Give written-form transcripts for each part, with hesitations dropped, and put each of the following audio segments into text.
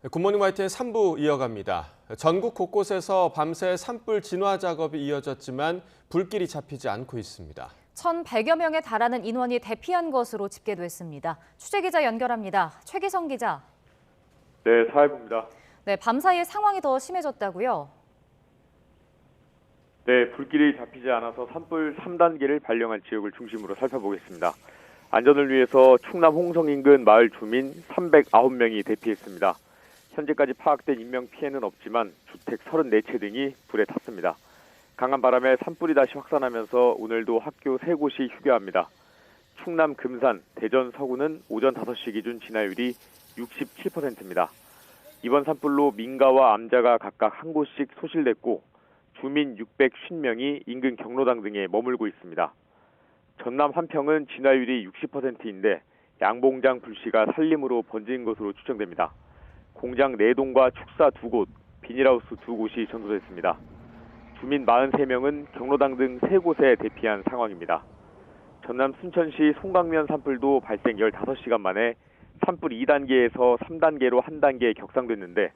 굿모닝 YTN 3부 이어갑니다. 전국 곳곳에서 밤새 산불 진화 작업이 이어졌지만 불길이 잡히지 않고 있습니다. 1,100여 명에 달하는 인원이 대피한 것으로 집계됐습니다. 취재기자 연결합니다. 최기성 기자. 네, 사회부입니다. 네, 밤사이에 상황이 더 심해졌다고요? 네, 불길이 잡히지 않아서 산불 3단계를 발령한 지역을 중심으로 살펴보겠습니다. 안전을 위해서 충남 홍성 인근 마을 주민 309명이 대피했습니다. 현재까지 파악된 인명피해는 없지만 주택 34채 등이 불에 탔습니다. 강한 바람에 산불이 다시 확산하면서 오늘도 학교 3곳이 휴교합니다. 충남 금산, 대전 서구는 오전 5시 기준 진화율이 67%입니다. 이번 산불로 민가와 암자가 각각 한 곳씩 소실됐고 주민 650명이 인근 경로당 등에 머물고 있습니다. 전남 한평은 진화율이 60%인데 양봉장 불씨가 산림으로 번진 것으로 추정됩니다. 공장 4동과 축사 2곳, 비닐하우스 2곳이 전소됐습니다. 주민 43명은 경로당 등 3곳에 대피한 상황입니다. 전남 순천시 송강면 산불도 발생 15시간 만에 산불 2단계에서 3단계로 한 단계 격상됐는데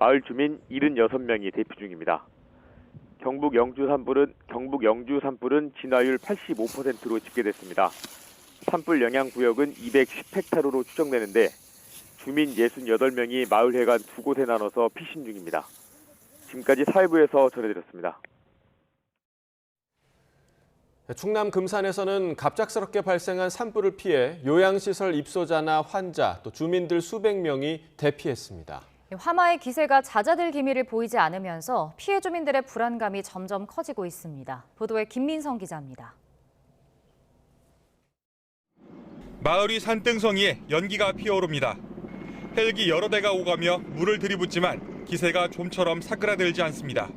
마을 주민 76명이 대피 중입니다. 경북 영주 산불은 진화율 85%로 집계됐습니다. 산불 영향 구역은 210헥타르로 추정되는데 주민 68명이 마을회관 2곳에 나눠서 피신 중입니다. 지금까지 사회부에서 전해드렸습니다. 충남 금산에서는 갑작스럽게 발생한 산불을 피해 요양시설 입소자나 환자, 또 주민들 수백 명이 대피했습니다. 화마의 기세가 잦아들 기미를 보이지 않으면서 피해 주민들의 불안감이 점점 커지고 있습니다. 보도에 김민성 기자입니다. 마을이 산등성이에 연기가 피어오릅니다. 헬기 여러 대가 오가며 물을 들이붓지만 기세가 좀처럼 사그라들지 않습니다.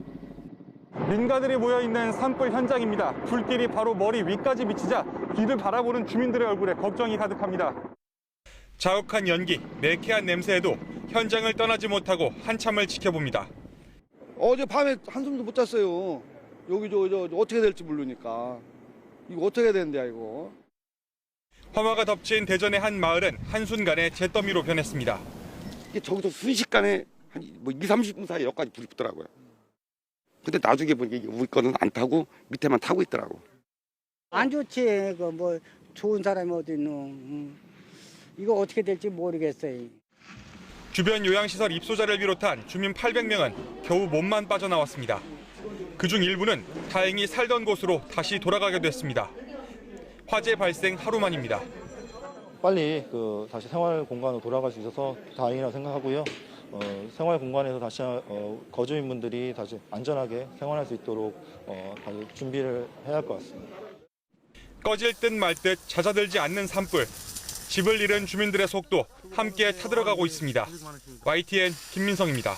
민가들이 모여있는 산불 현장입니다. 불길이 바로 머리 위까지 미치자 뒤를 바라보는 주민들의 얼굴에 걱정이 가득합니다. 자욱한 연기, 매캐한 냄새에도 현장을 떠나지 못하고 한참을 지켜봅니다. 어제 밤에 한숨도 못 잤어요. 여기 저 어떻게 될지 모르니까. 이거 어떻게 해야 되는데 이거. 화마가 덮친 대전의 한 마을은 한순간에 잿더미로 변했습니다. 이게 저기서 순식간에 한 20-30분 사이에 여기까지 불이 붙더라고요. 근데 나중에 보니까 이게 우리 거는 안 타고 밑에만 타고 있더라고. 안 좋지. 뭐 좋은 사람이 어디 있노. 이거 어떻게 될지 모르겠어요. 주변 요양시설 입소자를 비롯한 주민 800명은 겨우 몸만 빠져나왔습니다. 그중 일부는 다행히 살던 곳으로 다시 돌아가게 됐습니다. 화재 발생 하루 만입니다. 빨리 다시 생활 공간으로 돌아갈 수 있어서 다행이라고 생각하고요. 생활 공간에서 다시 거주민분들이 다시 안전하게 생활할 수 있도록 다시 준비를 해야 할 것 같습니다. 꺼질 듯 말 듯 잦아들지 않는 산불. 집을 잃은 주민들의 속도 함께 타들어가고 있습니다. YTN 김민성입니다.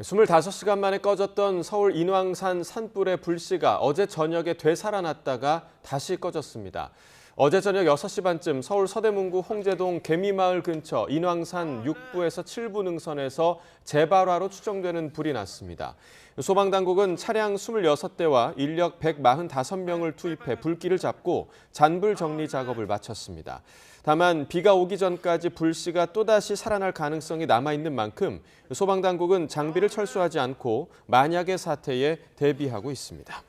25시간 만에 꺼졌던 서울 인왕산 산불의 불씨가 어제 저녁에 되살아났다가 다시 꺼졌습니다. 어제 저녁 6시 반쯤 서울 서대문구 홍제동 개미마을 근처 인왕산 6부에서 7부 능선에서 재발화로 추정되는 불이 났습니다. 소방당국은 차량 26대와 인력 145명을 투입해 불길을 잡고 잔불 정리 작업을 마쳤습니다. 다만 비가 오기 전까지 불씨가 또다시 살아날 가능성이 남아있는 만큼 소방당국은 장비를 철수하지 않고 만약의 사태에 대비하고 있습니다.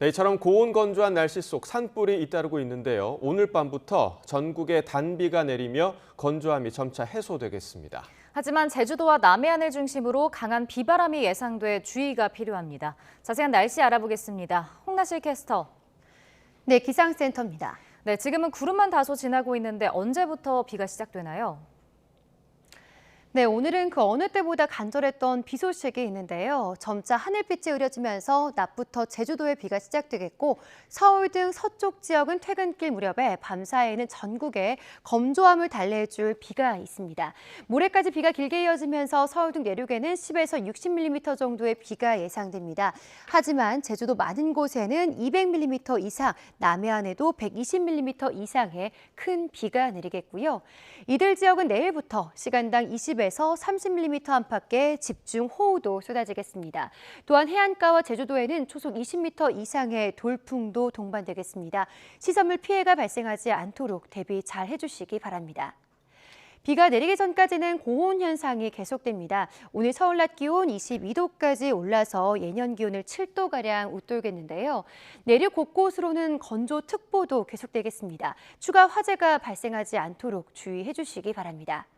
네, 이처럼 고온 건조한 날씨 속 산불이 잇따르고 있는데요. 오늘 밤부터 전국에 단비가 내리며 건조함이 점차 해소되겠습니다. 하지만 제주도와 남해안을 중심으로 강한 비바람이 예상돼 주의가 필요합니다. 자세한 날씨 알아보겠습니다. 홍나실 캐스터. 네, 기상센터입니다. 네, 지금은 구름만 다소 지나고 있는데 언제부터 비가 시작되나요? 네, 오늘은 그 어느 때보다 간절했던 비 소식이 있는데요. 점차 하늘빛이 흐려지면서 낮부터 제주도에 비가 시작되겠고 서울 등 서쪽 지역은 퇴근길 무렵에 밤사이에는 전국에 건조함을 달래줄 비가 있습니다. 모레까지 비가 길게 이어지면서 서울 등 내륙에는 10에서 60mm 정도의 비가 예상됩니다. 하지만 제주도 많은 곳에는 200mm 이상, 남해안에도 120mm 이상의 큰 비가 내리겠고요. 이들 지역은 내일부터 시간당 20에서 20에서 30mm 안팎의 집중 호우도 쏟아지겠습니다. 또한 해안가와 제주도에는 초속 20m 이상의 돌풍도 동반되겠습니다. 시설물 피해가 발생하지 않도록 대비 잘 해주시기 바랍니다. 비가 내리기 전까지는 고온 현상이 계속됩니다. 오늘 서울 낮 기온 22도까지 올라서 예년 기온을 7도가량 웃돌겠는데요. 내륙 곳곳으로는 건조특보도 계속되겠습니다. 추가 화재가 발생하지 않도록 주의해 주시기 바랍니다.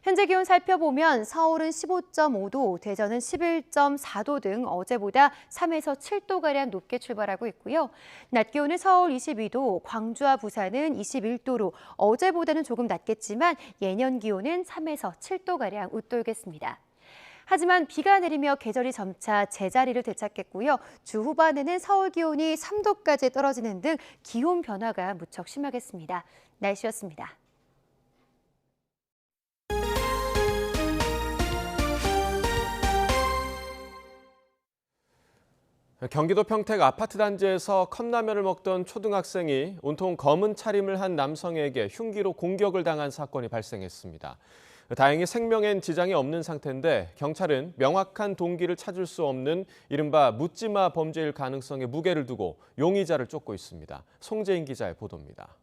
현재 기온 살펴보면 서울은 15.5도, 대전은 11.4도 등 어제보다 3에서 7도가량 높게 출발하고 있고요. 낮 기온은 서울 22도, 광주와 부산은 21도로 어제보다는 조금 낮겠지만 예년 기온은 3에서 7도가량 웃돌겠습니다. 하지만 비가 내리며 계절이 점차 제자리를 되찾겠고요. 주 후반에는 서울 기온이 3도까지 떨어지는 등 기온 변화가 무척 심하겠습니다. 날씨였습니다. 경기도 평택 아파트 단지에서 컵라면을 먹던 초등학생이 온통 검은 차림을 한 남성에게 흉기로 공격을 당한 사건이 발생했습니다. 다행히 생명엔 지장이 없는 상태인데 경찰은 명확한 동기를 찾을 수 없는 이른바 묻지마 범죄일 가능성에 무게를 두고 용의자를 쫓고 있습니다. 송재인 기자의 보도입니다.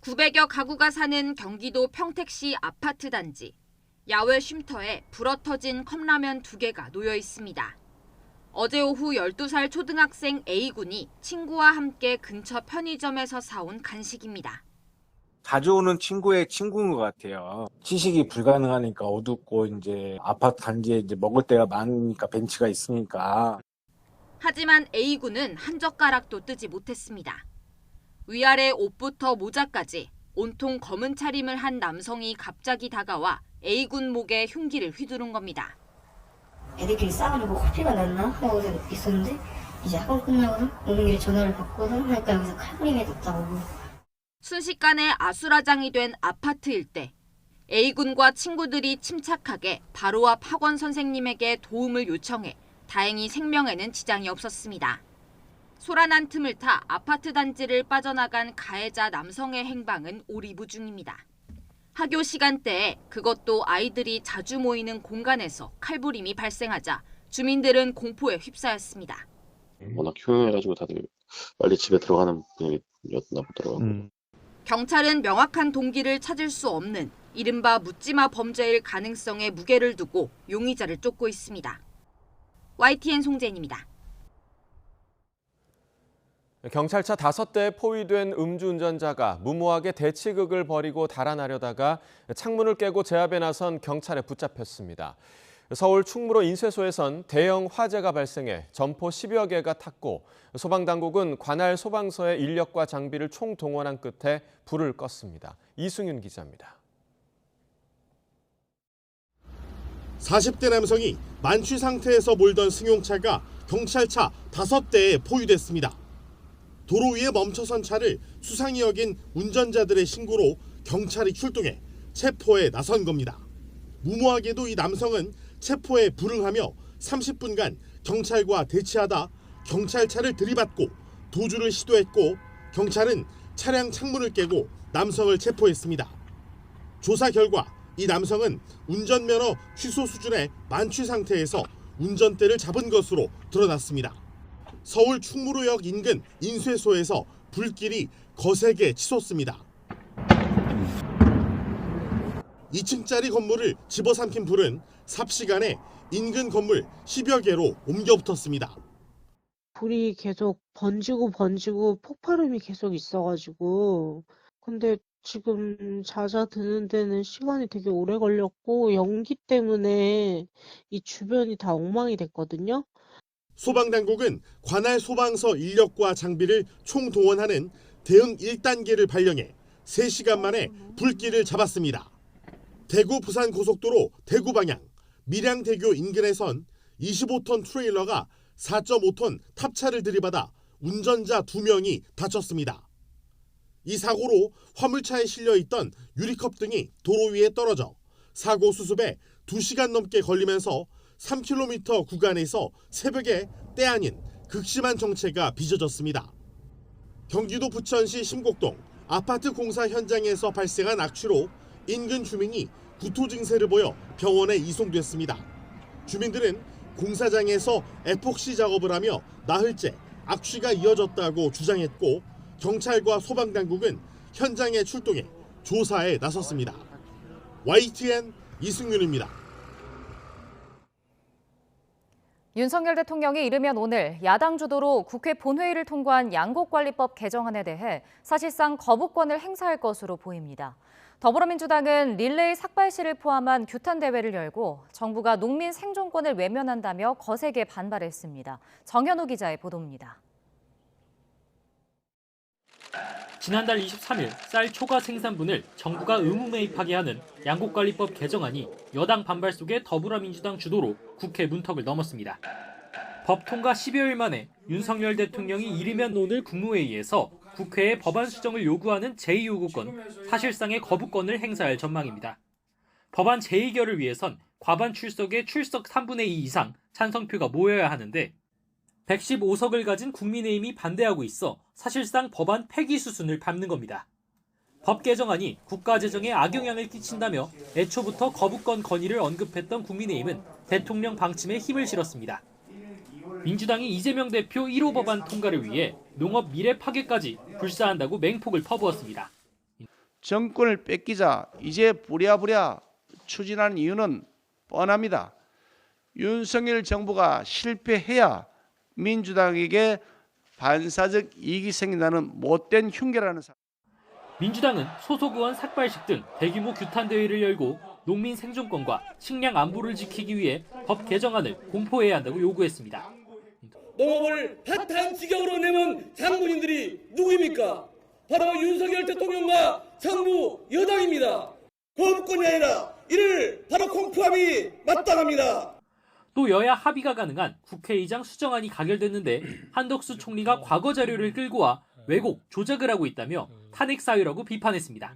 900여 가구가 사는 경기도 평택시 아파트 단지. 야외 쉼터에 불어터진 컵라면 2개가 놓여 있습니다. 어제 오후 12살 초등학생 A군이 친구와 함께 근처 편의점에서 사온 간식입니다. 자주 오는 친구의 친구인 것 같아요. 취식이 불가능하니까 어둡고 이제 아파트 단지에 이제 먹을 데가 많으니까 벤치가 있으니까. 하지만 A군은 한 젓가락도 뜨지 못했습니다. 위아래 옷부터 모자까지 온통 검은 차림을 한 남성이 갑자기 다가와 A군 목에 흉기를 휘두른 겁니다. 애들끼리 싸우려고 커피가 났나 하고 있었는데 이제 학원 끝나고는 오는 길에 전화를 받고는 하니까 여기서 칼부림이 났다고. 순식간에 아수라장이 된 아파트 일대. A군과 친구들이 침착하게 바로 앞 학원 선생님에게 도움을 요청해 다행히 생명에는 지장이 없었습니다. 소란한 틈을 타 아파트 단지를 빠져나간 가해자 남성의 행방은 오리무중입니다. 학교 시간대에 그것도 아이들이 자주 모이는 공간에서 칼부림이 발생하자 주민들은 공포에 휩싸였습니다. 워낙 흉해가지고 다들 빨리 집에 들어가는 분위기였나 보더라고요. 경찰은 명확한 동기를 찾을 수 없는 이른바 묻지마 범죄일 가능성에 무게를 두고 용의자를 쫓고 있습니다. YTN 송재인입니다. 경찰차 5대에 포위된 음주운전자가 무모하게 대치극을 벌이고 달아나려다가 창문을 깨고 제압에 나선 경찰에 붙잡혔습니다. 서울 충무로 인쇄소에선 대형 화재가 발생해 점포 10여 개가 탔고 소방당국은 관할 소방서의 인력과 장비를 총동원한 끝에 불을 껐습니다. 이승윤 기자입니다. 40대 남성이 만취 상태에서 몰던 승용차가 경찰차 5대에 포위됐습니다. 도로 위에 멈춰선 차를 수상히 여긴 운전자들의 신고로 경찰이 출동해 체포에 나선 겁니다. 무모하게도 이 남성은 체포에 불응하며 30분간 경찰과 대치하다 경찰차를 들이받고 도주를 시도했고 경찰은 차량 창문을 깨고 남성을 체포했습니다. 조사 결과 이 남성은 운전면허 취소 수준의 만취 상태에서 운전대를 잡은 것으로 드러났습니다. 서울 충무로역 인근 인쇄소에서 불길이 거세게 치솟습니다. 2층짜리 건물을 집어삼킨 불은 삽시간에 인근 건물 10여 개로 옮겨 붙었습니다. 불이 계속 번지고 폭발음이 계속 있어가지고 근데 지금 잦아드는 데는 시간이 되게 오래 걸렸고 연기 때문에 이 주변이 다 엉망이 됐거든요. 소방당국은 관할 소방서 인력과 장비를 총동원하는 대응 1단계를 발령해 3시간 만에 불길을 잡았습니다. 대구 부산 고속도로 대구 방향 밀양대교 인근에선 25톤 트레일러가 4.5톤 탑차를 들이받아 운전자 2명이 다쳤습니다. 이 사고로 화물차에 실려있던 유리컵 등이 도로 위에 떨어져 사고 수습에 2시간 넘게 걸리면서 3km 구간에서 새벽에 때 아닌 극심한 정체가 빚어졌습니다. 경기도 부천시 심곡동 아파트 공사 현장에서 발생한 악취로 인근 주민이 구토 증세를 보여 병원에 이송됐습니다. 주민들은 공사장에서 에폭시 작업을 하며 나흘째 악취가 이어졌다고 주장했고 경찰과 소방당국은 현장에 출동해 조사에 나섰습니다. YTN 이승윤입니다. 윤석열 대통령이 이르면 오늘 야당 주도로 국회 본회의를 통과한 양곡관리법 개정안에 대해 사실상 거부권을 행사할 것으로 보입니다. 더불어민주당은 릴레이 삭발시를 포함한 규탄 대회를 열고 정부가 농민 생존권을 외면한다며 거세게 반발했습니다. 정현우 기자의 보도입니다. 지난달 23일 쌀 초과 생산분을 정부가 의무 매입하게 하는 양곡관리법 개정안이 여당 반발 속에 더불어민주당 주도로 국회 문턱을 넘었습니다. 법 통과 10여일 만에 윤석열 대통령이 이르면 오늘 국무회의에서 국회에 법안 수정을 요구하는 제2요구권, 사실상의 거부권을 행사할 전망입니다. 법안 제2결을 위해선 과반 출석의 출석 3분의 2 이상 찬성표가 모여야 하는데 115석을 가진 국민의힘이 반대하고 있어 사실상 법안 폐기 수순을 밟는 겁니다. 법 개정안이 국가재정에 악영향을 끼친다며 애초부터 거부권 건의를 언급했던 국민의힘은 대통령 방침에 힘을 실었습니다. 민주당이 이재명 대표 1호 법안 통과를 위해 농업 미래 파괴까지 불사한다고 맹폭을 퍼부었습니다. 정권을 뺏기자 이제 부랴부랴 추진하는 이유는 뻔합니다. 윤석열 정부가 실패해야 민주당에게 반사적 이익이 생긴다는 못된 흉계라는 사실. 민주당은 소속 의원 삭발식 등 대규모 규탄 대회를 열고 농민 생존권과 식량 안보를 지키기 위해 법 개정안을 공포해야 한다고 요구했습니다. 농업을 파탄 지경으로 내몬 장군님들이 누구입니까? 바로 윤석열 대통령과 정부 여당입니다. 거부권이 아니라 이를 바로 공포함이 마땅합니다. 또 여야 합의가 가능한 국회의장 수정안이 가결됐는데 한덕수 총리가 과거 자료를 끌고 와 왜곡, 조작을 하고 있다며 탄핵 사유라고 비판했습니다.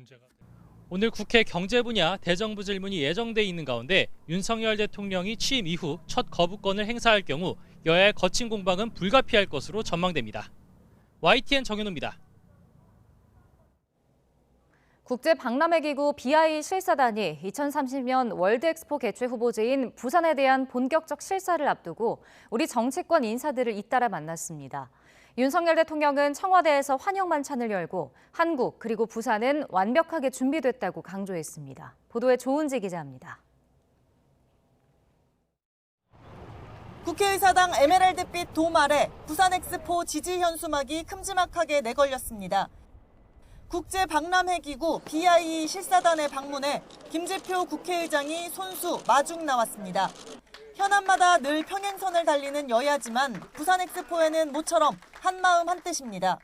오늘 국회 경제 분야 대정부 질문이 예정돼 있는 가운데 윤석열 대통령이 취임 이후 첫 거부권을 행사할 경우 여야의 거친 공방은 불가피할 것으로 전망됩니다. YTN 정현우입니다. 국제박람회기구 BI 실사단이 2030년 월드엑스포 개최 후보지인 부산에 대한 본격적 실사를 앞두고 우리 정치권 인사들을 잇따라 만났습니다. 윤석열 대통령은 청와대에서 환영 만찬을 열고 한국 그리고 부산은 완벽하게 준비됐다고 강조했습니다. 보도에 조은지 기자입니다. 국회의사당 에메랄드빛 돔 아래 부산엑스포 지지 현수막이 큼지막하게 내걸렸습니다. 국제박람회기구 BIE 실사단에 방문해 김재표 국회의장이 손수 마중 나왔습니다. 현안마다 늘 평행선을 달리는 여야지만 부산엑스포에는 모처럼 한마음 한뜻입니다.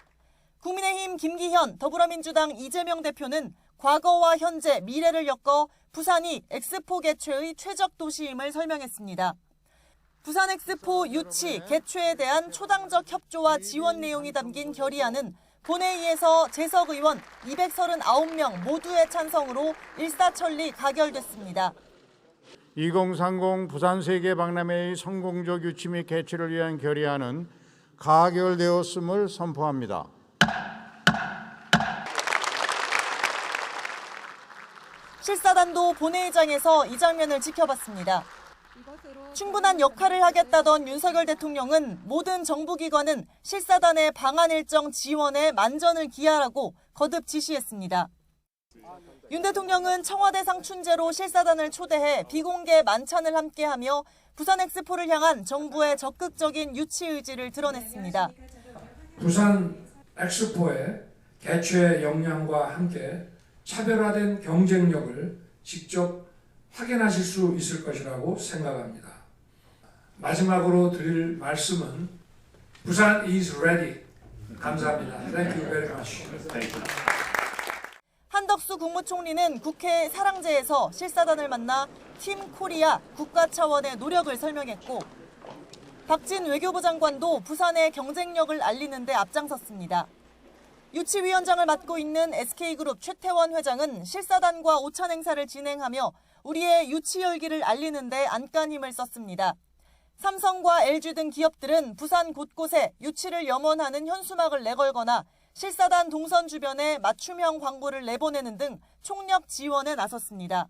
국민의힘 김기현, 더불어민주당 이재명 대표는 과거와 현재, 미래를 엮어 부산이 엑스포 개최의 최적 도시임을 설명했습니다. 부산엑스포 유치, 개최에 대한 초당적 협조와 지원 내용이 담긴 결의안은 본회의에서 재석 의원 239명 모두의 찬성으로 일사천리 가결됐습니다. 2030 부산세계박람회의 성공적 유치 및 개최를 위한 결의안은 가결되었음을 선포합니다. 실사단도 본회의장에서 이 장면을 지켜봤습니다. 충분한 역할을 하겠다던 윤석열 대통령은 모든 정부기관은 실사단의 방한 일정 지원에 만전을 기하라고 거듭 지시했습니다. 윤 대통령은 청와대상 춘재로 실사단을 초대해 비공개 만찬을 함께하며 부산엑스포를 향한 정부의 적극적인 유치 의지를 드러냈습니다. 부산 엑스포의 개최 역량과 함께 차별화된 경쟁력을 직접 확인하실 수 있을 것이라고 생각합니다. 마지막으로 드릴 말씀은 부산 is ready. 감사합니다. Thank you very much. 한덕수 국무총리는 국회 사랑제에서 실사단을 만나 팀 코리아 국가 차원의 노력을 설명했고 박진 외교부 장관도 부산의 경쟁력을 알리는 데 앞장섰습니다. 유치위원장을 맡고 있는 SK그룹 최태원 회장은 실사단과 오찬 행사를 진행하며 우리의 유치 열기를 알리는 데 안간힘을 썼습니다. 삼성과 LG 등 기업들은 부산 곳곳에 유치를 염원하는 현수막을 내걸거나 실사단 동선 주변에 맞춤형 광고를 내보내는 등 총력 지원에 나섰습니다.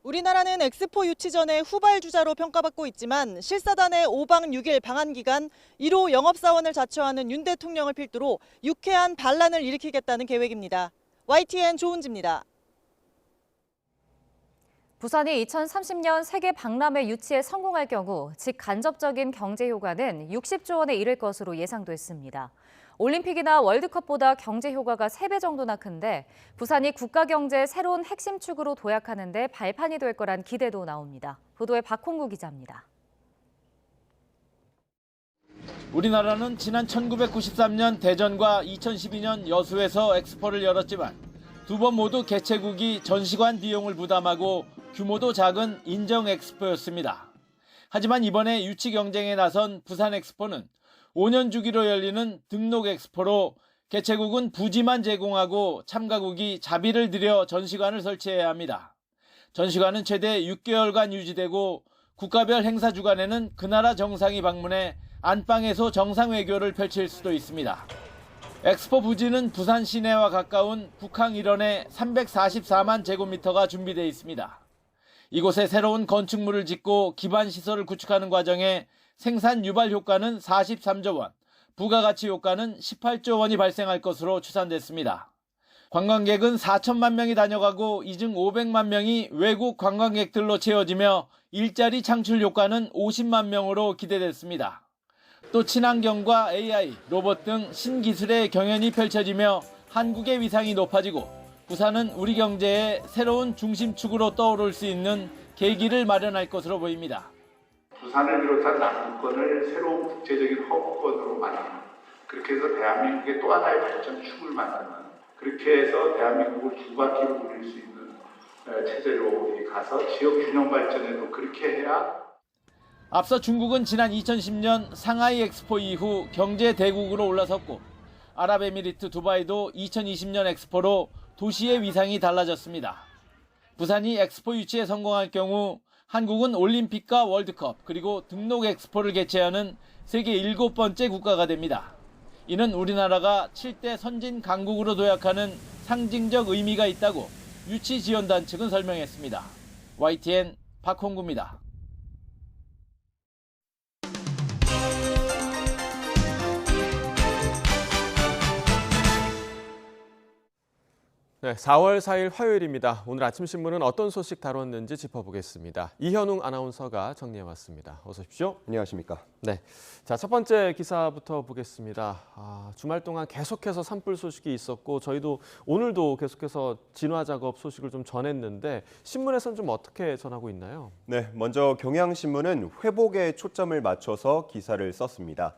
우리나라는 엑스포 유치 전에 후발주자로 평가받고 있지만 실사단의 5박 6일 방한 기간 1호 영업사원을 자처하는 윤 대통령을 필두로 유쾌한 반란을 일으키겠다는 계획입니다. YTN 조은지입니다. 부산이 2030년 세계 박람회 유치에 성공할 경우 직간접적인 경제 효과는 60조 원에 이를 것으로 예상됐습니다. 올림픽이나 월드컵보다 경제 효과가 3배 정도나 큰데 부산이 국가 경제의 새로운 핵심 축으로 도약하는 데 발판이 될 거란 기대도 나옵니다. 보도에 박홍구 기자입니다. 우리나라는 지난 1993년 대전과 2012년 여수에서 엑스포를 열었지만 두 번 모두 개최국이 전시관 비용을 부담하고 규모도 작은 인정 엑스포였습니다. 하지만 이번에 유치 경쟁에 나선 부산 엑스포는 5년 주기로 열리는 등록 엑스포로 개최국은 부지만 제공하고 참가국이 자비를 들여 전시관을 설치해야 합니다. 전시관은 최대 6개월간 유지되고 국가별 행사 주간에는 그 나라 정상이 방문해 안방에서 정상 외교를 펼칠 수도 있습니다. 엑스포 부지는 부산 시내와 가까운 북항 일원에 344만 제곱미터가 준비되어 있습니다. 이곳에 새로운 건축물을 짓고 기반 시설을 구축하는 과정에 생산 유발 효과는 43조 원, 부가가치 효과는 18조 원이 발생할 것으로 추산됐습니다. 관광객은 4천만 명이 다녀가고 이 중 500만 명이 외국 관광객들로 채워지며 일자리 창출 효과는 50만 명으로 기대됐습니다. 또 친환경과 AI, 로봇 등 신기술의 경연이 펼쳐지며 한국의 위상이 높아지고 부산은 우리 경제의 새로운 중심축으로 떠오를 수 있는 계기를 마련할 것으로 보입니다. 부산을 비롯한 남부권을 새로운 국제적인 허브권으로 만드는, 그렇게 해서 대한민국의 또 하나의 발전축을 만드는, 그렇게 해서 대한민국을 두 바퀴로 돌릴 수 있는 체제로 가서 지역 균형 발전에도 그렇게 해야. 앞서 중국은 지난 2010년 상하이 엑스포 이후 경제 대국으로 올라섰고 아랍에미리트 두바이도 2020년 엑스포로 도시의 위상이 달라졌습니다. 부산이 엑스포 유치에 성공할 경우 한국은 올림픽과 월드컵 그리고 등록 엑스포를 개최하는 세계 7번째 국가가 됩니다. 이는 우리나라가 7대 선진 강국으로 도약하는 상징적 의미가 있다고 유치지원단 측은 설명했습니다. YTN 박홍구입니다. 네, 4월 4일 화요일입니다. 오늘 아침 신문은 어떤 소식 다뤘는지 짚어보겠습니다. 이현웅 아나운서가 정리해왔습니다. 어서 오십시오. 안녕하십니까. 네, 자, 첫 번째 기사부터 보겠습니다. 주말 동안 계속해서 산불 소식이 있었고 저희도 오늘도 계속해서 진화 작업 소식을 좀 전했는데 신문에서는 좀 어떻게 전하고 있나요? 네, 먼저 경향신문은 회복에 초점을 맞춰서 기사를 썼습니다.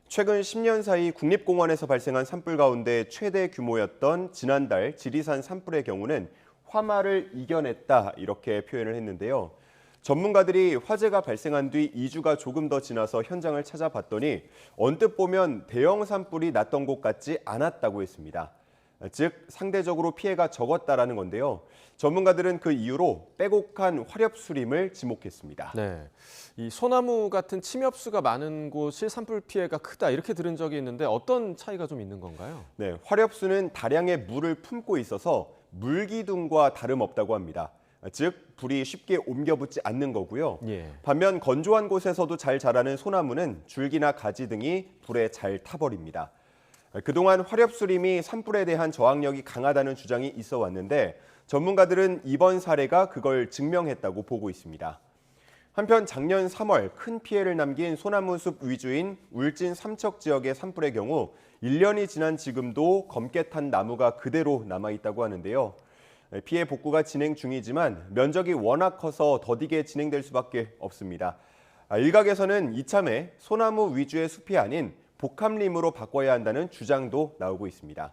최근 10년 사이 국립공원에서 발생한 산불 가운데 최대 규모였던 지난달 지리산 산불의 경우는 화마를 이겨냈다 이렇게 표현을 했는데요. 전문가들이 화재가 발생한 뒤 2주가 조금 더 지나서 현장을 찾아봤더니 언뜻 보면 대형 산불이 났던 곳 같지 않았다고 했습니다. 즉 상대적으로 피해가 적었다라는 건데요. 전문가들은 그 이유로 빼곡한 화렵수림을 지목했습니다. 네, 이 소나무 같은 침엽수가 많은 곳이 산불 피해가 크다 이렇게 들은 적이 있는데 어떤 차이가 좀 있는 건가요? 네, 화렵수는 다량의 물을 품고 있어서 물기둥과 다름없다고 합니다. 즉 불이 쉽게 옮겨붙지 않는 거고요. 반면 건조한 곳에서도 잘 자라는 소나무는 줄기나 가지 등이 불에 잘 타버립니다. 그동안 화렵수림이 산불에 대한 저항력이 강하다는 주장이 있어 왔는데 전문가들은 이번 사례가 그걸 증명했다고 보고 있습니다. 한편 작년 3월 큰 피해를 남긴 소나무 숲 위주인 울진 삼척 지역의 산불의 경우 1년이 지난 지금도 검게 탄 나무가 그대로 남아있다고 하는데요. 피해 복구가 진행 중이지만 면적이 워낙 커서 더디게 진행될 수밖에 없습니다. 일각에서는 이참에 소나무 위주의 숲이 아닌 복합림으로 바꿔야 한다는 주장도 나오고 있습니다.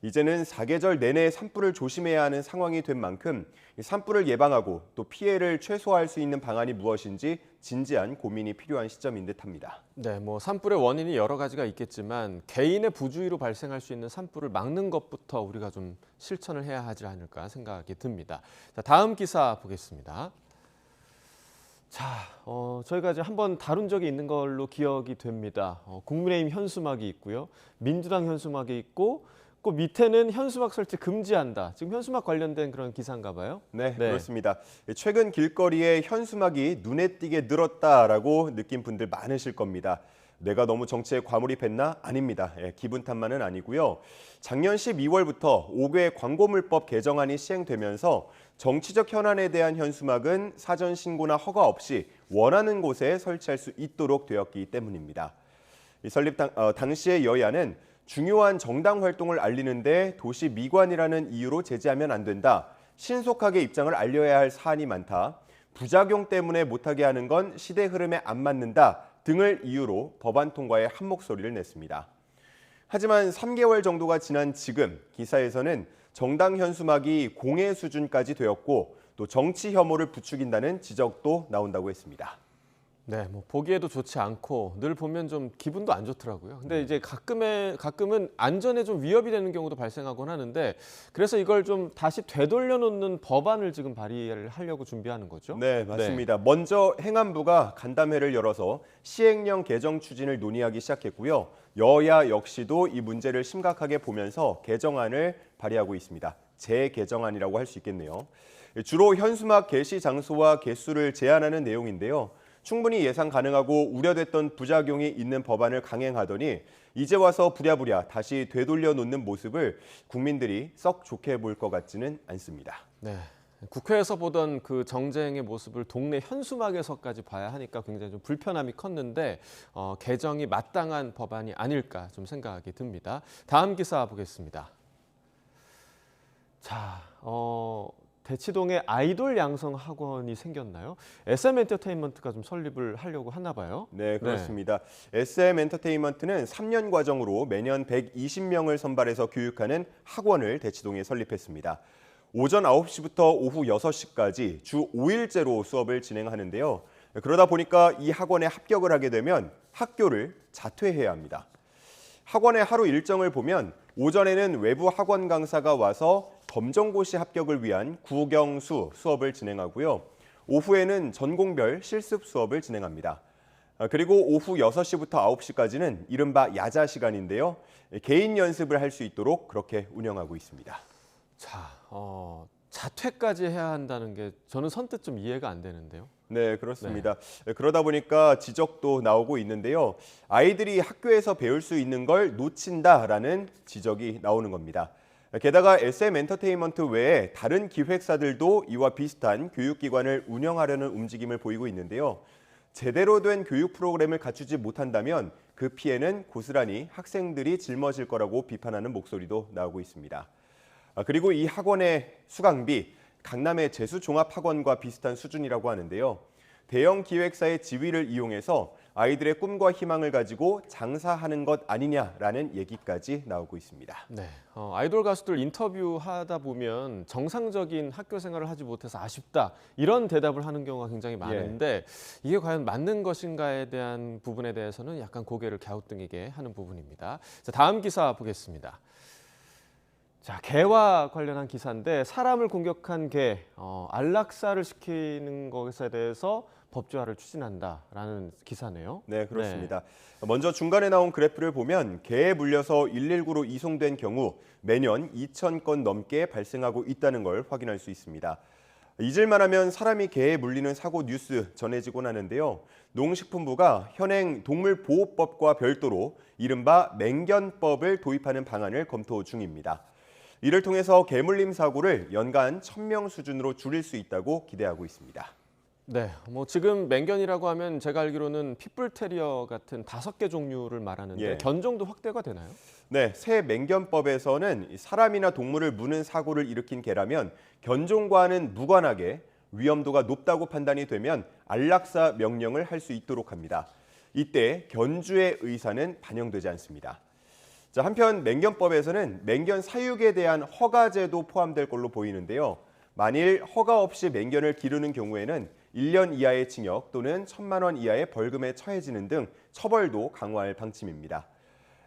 이제는 사계절 내내 산불을 조심해야 하는 상황이 된 만큼 산불을 예방하고 또 피해를 최소화할 수 있는 방안이 무엇인지 진지한 고민이 필요한 시점인 듯합니다. 네, 산불의 원인이 여러 가지가 있겠지만 개인의 부주의로 발생할 수 있는 산불을 막는 것부터 우리가 좀 실천을 해야 하지 않을까 생각이 듭니다. 자, 다음 기사 보겠습니다. 자, 저희가 이제 한번 다룬 적이 있는 걸로 기억이 됩니다. 국민의힘 현수막이 있고요. 민주당 현수막이 있고 그 밑에는 현수막 설치 금지한다. 지금 현수막 관련된 그런 기사인가 봐요. 네, 그렇습니다. 최근 길거리에 현수막이 눈에 띄게 늘었다라고 느낀 분들 많으실 겁니다. 내가 너무 정치에 과몰입했나? 아닙니다. 기분 탓만은 아니고요. 작년 12월부터 5개 광고물법 개정안이 시행되면서 정치적 현안에 대한 현수막은 사전 신고나 허가 없이 원하는 곳에 설치할 수 있도록 되었기 때문입니다. 설립 당시의 여야는 중요한 정당 활동을 알리는데 도시 미관이라는 이유로 제지하면 안 된다. 신속하게 입장을 알려야 할 사안이 많다. 부작용 때문에 못하게 하는 건 시대 흐름에 안 맞는다. 등을 이유로 법안 통과에 한 목소리를 냈습니다. 하지만 3개월 정도가 지난 지금 기사에서는 정당 현수막이 공해 수준까지 되었고 또 정치 혐오를 부추긴다는 지적도 나온다고 했습니다. 네, 뭐 보기에도 좋지 않고 늘 보면 좀 기분도 안 좋더라고요. 근데 이제 가끔은 안전에 좀 위협이 되는 경우도 발생하곤 하는데 그래서 이걸 좀 다시 되돌려 놓는 법안을 지금 발의를 하려고 준비하는 거죠? 네, 맞습니다. 먼저 행안부가 간담회를 열어서 시행령 개정 추진을 논의하기 시작했고요. 여야 역시도 이 문제를 심각하게 보면서 개정안을 발의하고 있습니다. 재개정안이라고 할 수 있겠네요. 주로 현수막 게시 장소와 개수를 제한하는 내용인데요. 충분히 예상 가능하고 우려됐던 부작용이 있는 법안을 강행하더니 이제 와서 부랴부랴 다시 되돌려 놓는 모습을 국민들이 썩 좋게 볼 것 같지는 않습니다. 네, 국회에서 보던 그 정쟁의 모습을 동네 현수막에서까지 봐야 하니까 굉장히 좀 불편함이 컸는데 개정이 마땅한 법안이 아닐까 좀 생각이 듭니다. 다음 기사 보겠습니다. 자, 대치동에 아이돌 양성 학원이 생겼나요? SM 엔터테인먼트가 좀 설립을 하려고 하나 봐요. 네, 그렇습니다. SM 엔터테인먼트는 3년 과정으로 매년 120명을 선발해서 교육하는 학원을 대치동에 설립했습니다. 오전 9시부터 오후 6시까지 주 5일제로 수업을 진행하는데요. 그러다 보니까 이 학원에 합격을 하게 되면 학교를 자퇴해야 합니다. 학원의 하루 일정을 보면 오전에는 외부 학원 강사가 와서 검정고시 합격을 위한 국영수 수업을 진행하고요. 오후에는 전공별 실습 수업을 진행합니다. 그리고 오후 6시부터 9시까지는 이른바 야자 시간인데요. 개인 연습을 할 수 있도록 그렇게 운영하고 있습니다. 자, 자퇴까지 해야 한다는 게 저는 선뜻 좀 이해가 안 되는데요. 네, 그렇습니다. 그러다 보니까 지적도 나오고 있는데요. 아이들이 학교에서 배울 수 있는 걸 놓친다라는 지적이 나오는 겁니다. 게다가 SM 엔터테인먼트 외에 다른 기획사들도 이와 비슷한 교육기관을 운영하려는 움직임을 보이고 있는데요. 제대로 된 교육 프로그램을 갖추지 못한다면 그 피해는 고스란히 학생들이 짊어질 거라고 비판하는 목소리도 나오고 있습니다. 그리고 이 학원의 수강비, 강남의 재수종합학원과 비슷한 수준이라고 하는데요. 대형 기획사의 지위를 이용해서 아이들의 꿈과 희망을 가지고 장사하는 것 아니냐라는 얘기까지 나오고 있습니다. 네, 아이돌 가수들 인터뷰하다 보면 정상적인 학교 생활을 하지 못해서 아쉽다 이런 대답을 하는 경우가 굉장히 많은데 이게 과연 맞는 것인가에 대한 부분에 대해서는 약간 고개를 갸우뚱이게 하는 부분입니다. 자, 다음 기사 보겠습니다. 자, 개와 관련한 기사인데 사람을 공격한 개, 안락사를 시키는 것에 대해서 법제화를 추진한다라는 기사네요. 네, 그렇습니다. 먼저 중간에 나온 그래프를 보면 개에 물려서 119로 이송된 경우 매년 2,000건 넘게 발생하고 있다는 걸 확인할 수 있습니다. 잊을만 하면 사람이 개에 물리는 사고 뉴스 전해지곤 하는데요. 농식품부가 현행 동물보호법과 별도로 이른바 맹견법을 도입하는 방안을 검토 중입니다. 이를 통해서 개물림 사고를 연간 1,000명 수준으로 줄일 수 있다고 기대하고 있습니다. 네, 뭐 지금 맹견이라고 하면 제가 알기로는 핏불 테리어 같은 5개 종류를 말하는데 견종도 확대가 되나요? 네, 새 맹견법에서는 사람이나 동물을 무는 사고를 일으킨 개라면 견종과는 무관하게 위험도가 높다고 판단이 되면 안락사 명령을 할 수 있도록 합니다. 이때 견주의 의사는 반영되지 않습니다. 자, 한편 맹견법에서는 맹견 사육에 대한 허가제도 포함될 걸로 보이는데요. 만일 허가 없이 맹견을 기르는 경우에는 1년 이하의 징역 또는 1,000만 원 이하의 벌금에 처해지는 등 처벌도 강화할 방침입니다.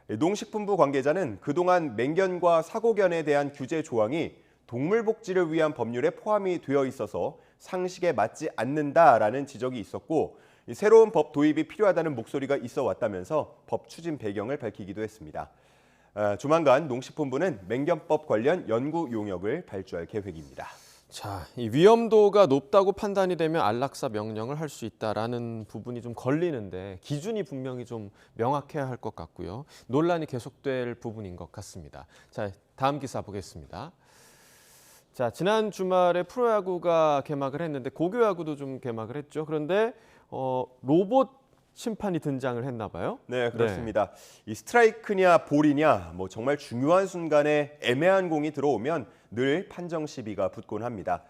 농식품부 관계자는 그동안 맹견과 사고견에 대한 규제 조항이 동물 복지를 위한 법률에 포함이 되어 있어서 상식에 맞지 않는다라는 지적이 있었고 새로운 법 도입이 필요하다는 목소리가 있어 왔다면서 법 추진 배경을 밝히기도 했습니다. 조만간 농식품부는 맹견법 관련 연구 용역을 발주할 계획입니다. 자, 이 위험도가 높다고 판단이 되면 안락사 명령을 할 수 있다라는 부분이 좀 걸리는데 기준이 분명히 좀 명확해야 할 것 같고요. 논란이 계속될 부분인 것 같습니다. 자, 다음 기사 보겠습니다. 자, 지난 주말에 프로야구가 개막을 했는데 고교야구도 좀 개막을 했죠. 그런데 로봇 심판이 등장을 했나 봐요. 네, 그렇습니다. 이 스트라이크냐 볼이냐 정말 중요한 순간에 애매한 공이 들어오면 늘 판정 시비가 붙곤 합니다.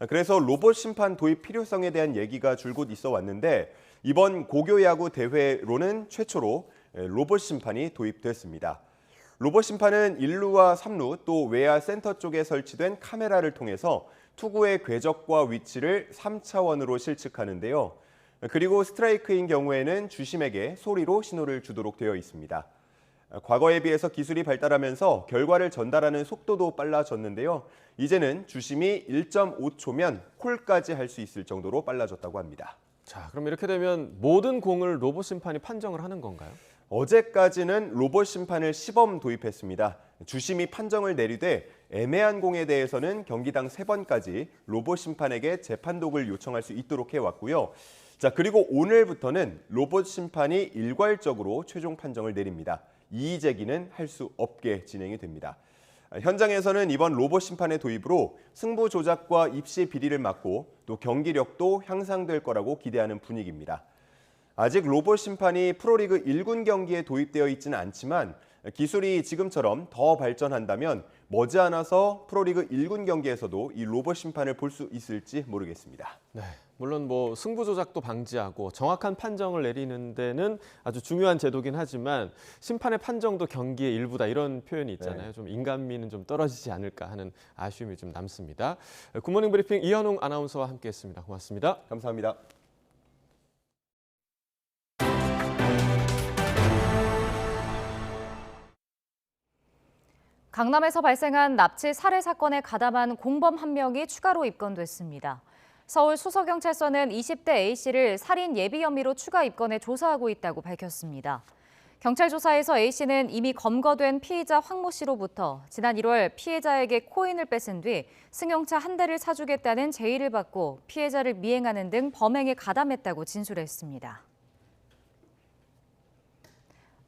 그래서 로봇 심판 도입 필요성에 대한 얘기가 줄곧 있어 왔는데 이번 고교야구 대회로는 최초로 로봇 심판이 도입됐습니다. 로봇 심판은 1루와 3루 또 외야 센터 쪽에 설치된 카메라를 통해서 투구의 궤적과 위치를 3차원으로 실측하는데요. 그리고 스트라이크인 경우에는 주심에게 소리로 신호를 주도록 되어 있습니다. 과거에 비해서 기술이 발달하면서 결과를 전달하는 속도도 빨라졌는데요. 이제는 주심이 1.5초면 콜까지 할 수 있을 정도로 빨라졌다고 합니다. 자, 그럼 이렇게 되면 모든 공을 로봇 심판이 판정을 하는 건가요? 어제까지는 로봇 심판을 시범 도입했습니다. 주심이 판정을 내리되 애매한 공에 대해서는 경기당 3번까지 로봇 심판에게 재판독을 요청할 수 있도록 해왔고요. 자, 그리고 오늘부터는 로봇 심판이 일괄적으로 최종 판정을 내립니다. 이의 제기는 할 수 없게 진행이 됩니다. 현장에서는 이번 로봇 심판의 도입으로 승부 조작과 입시 비리를 막고 또 경기력도 향상될 거라고 기대하는 분위기입니다. 아직 로봇 심판이 프로리그 1군 경기에 도입되어 있지는 않지만 기술이 지금처럼 더 발전한다면 머지않아서 프로리그 1군 경기에서도 이 로봇 심판을 볼 수 있을지 모르겠습니다. 네, 물론 승부 조작도 방지하고 정확한 판정을 내리는 데는 아주 중요한 제도긴 하지만 심판의 판정도 경기의 일부다 이런 표현이 있잖아요. 네. 좀 인간미는 좀 떨어지지 않을까 하는 아쉬움이 좀 남습니다. 굿모닝 브리핑 이현웅 아나운서와 함께했습니다. 고맙습니다. 감사합니다. 강남에서 발생한 납치 살해 사건에 가담한 공범 한 명이 추가로 입건됐습니다. 서울 수서경찰서는 20대 A씨를 살인 예비 혐의로 추가 입건해 조사하고 있다고 밝혔습니다. 경찰 조사에서 A씨는 이미 검거된 피의자 황모 씨로부터 지난 1월 피해자에게 코인을 뺏은 뒤 승용차 한 대를 사주겠다는 제의를 받고 피해자를 미행하는 등 범행에 가담했다고 진술했습니다.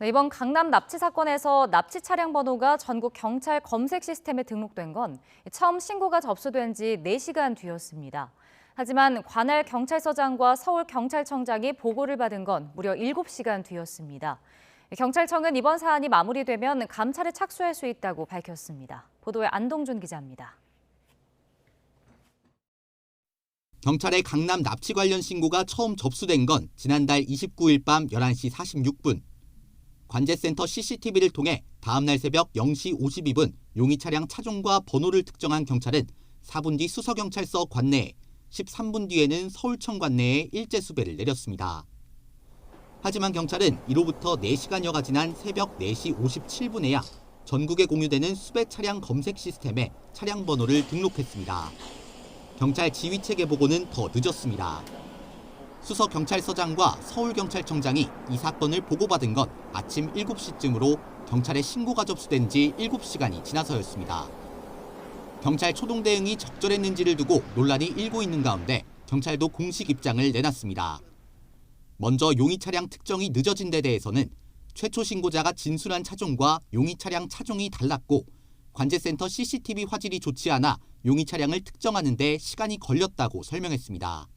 이번 강남 납치 사건에서 납치 차량 번호가 전국 경찰 검색 시스템에 등록된 건 처음 신고가 접수된 지 4시간 뒤였습니다. 하지만 관할 경찰서장과 서울경찰청장이 보고를 받은 건 무려 7시간 뒤였습니다. 경찰청은 이번 사안이 마무리되면 감찰에 착수할 수 있다고 밝혔습니다. 보도에 안동준 기자입니다. 경찰의 강남 납치 관련 신고가 처음 접수된 건 지난달 29일 밤 11시 46분. 관제센터 CCTV를 통해 다음 날 새벽 0시 52분 용의 차량 차종과 번호를 특정한 경찰은 4분 뒤 수서경찰서 관내에 13분 뒤에는 서울청 관내에 일제 수배를 내렸습니다. 하지만 경찰은 이로부터 4시간여가 지난 새벽 4시 57분에야 전국에 공유되는 수배 차량 검색 시스템에 차량 번호를 등록했습니다. 경찰 지휘체계 보고는 더 늦었습니다. 수서경찰서장과 서울경찰청장이 이 사건을 보고받은 건 아침 7시쯤으로 경찰에 신고가 접수된 지 7시간이 지나서였습니다. 경찰 초동 대응이 적절했는지를 두고 논란이 일고 있는 가운데 경찰도 공식 입장을 내놨습니다. 먼저 용의 차량 특정이 늦어진 데 대해서는 최초 신고자가 진술한 차종과 용의 차량 차종이 달랐고 관제센터 CCTV 화질이 좋지 않아 용의 차량을 특정하는 데 시간이 걸렸다고 설명했습니다.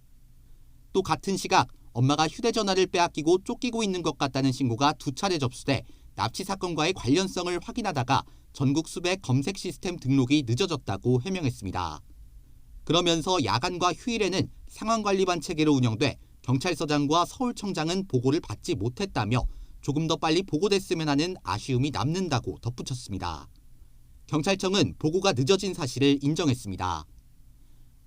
또 같은 시각 엄마가 휴대전화를 빼앗기고 쫓기고 있는 것 같다는 신고가 2차례 접수돼 납치 사건과의 관련성을 확인하다가 전국 수배 검색 시스템 등록이 늦어졌다고 해명했습니다. 그러면서 야간과 휴일에는 상황관리반 체계로 운영돼 경찰서장과 서울청장은 보고를 받지 못했다며 조금 더 빨리 보고됐으면 하는 아쉬움이 남는다고 덧붙였습니다. 경찰청은 보고가 늦어진 사실을 인정했습니다.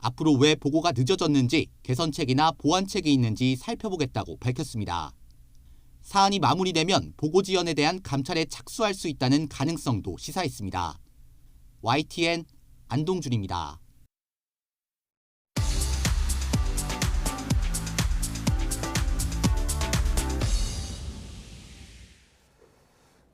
앞으로 왜 보고가 늦어졌는지 개선책이나 보완책이 있는지 살펴보겠다고 밝혔습니다. 사안이 마무리되면 보고 지연에 대한 감찰에 착수할 수 있다는 가능성도 시사했습니다. YTN 안동준입니다.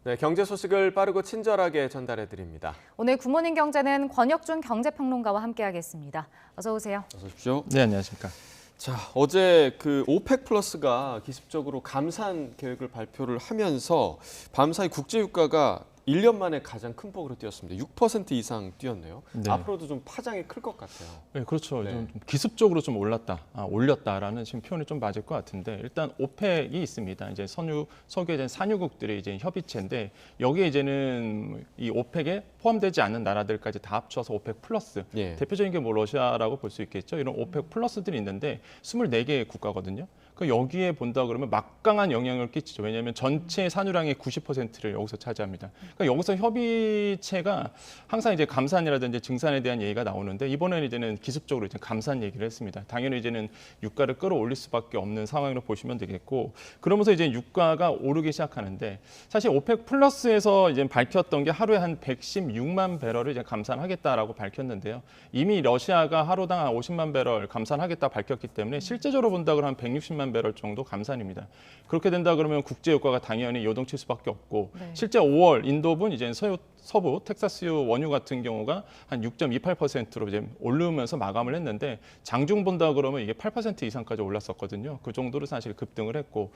네, 경제 소식을 빠르고 친절하게 전달해 드립니다. 오늘 굿모닝 경제는 권혁준 경제평론가와 함께하겠습니다. 어서 오세요. 어서 오십시오. 네, 안녕하십니까. 자, 어제 그 오펙 플러스가 기습적으로 감산 계획을 발표를 하면서 밤사이 국제 유가가 1년 만에 가장 큰 폭으로 뛰었습니다. 6% 이상 뛰었네요. 네. 앞으로도 좀 파장이 클 것 같아요. 네, 그렇죠. 네. 좀 기습적으로 좀 올렸다라는 지금 표현이 좀 맞을 것 같은데 일단 오펙이 있습니다. 이제 석유에 대한 산유국들의 이제 협의체인데 여기에 이제는 이 오펙에 포함되지 않는 나라들까지 다 합쳐서 오펙 플러스. 예. 대표적인 게 뭐 러시아라고 볼 수 있겠죠. 이런 오펙 플러스들이 있는데 24개 국가거든요. 그 여기에 본다 그러면 막강한 영향을 끼치죠. 왜냐하면 전체 산유량의 90%를 여기서 차지합니다. 그러니까 여기서 협의체가 항상 이제 감산이라든지 증산에 대한 얘기가 나오는데 이번에는 이제는 기습적으로 이제 감산 얘기를 했습니다. 당연히 이제는 유가를 끌어올릴 수밖에 없는 상황으로 보시면 되겠고 그러면서 이제 유가가 오르기 시작하는데 사실 오펙 플러스에서 이제 밝혔던 게 하루에 한 116만 배럴을 이제 감산하겠다라고 밝혔는데요. 이미 러시아가 하루당 한 50만 배럴 감산하겠다 밝혔기 때문에 실제적으로 본다 그러면 한 160만 배럴 정도 감산입니다. 그렇게 된다 그러면 국제 유가가 당연히 요동칠 수밖에 없고 실제 5월 인도분 이제 서부 텍사스유 원유 같은 경우가 한 6.28%로 이제 오르면서 마감을 했는데 장중 본다 그러면 이게 8% 이상까지 올랐었거든요. 그 정도로 사실 급등을 했고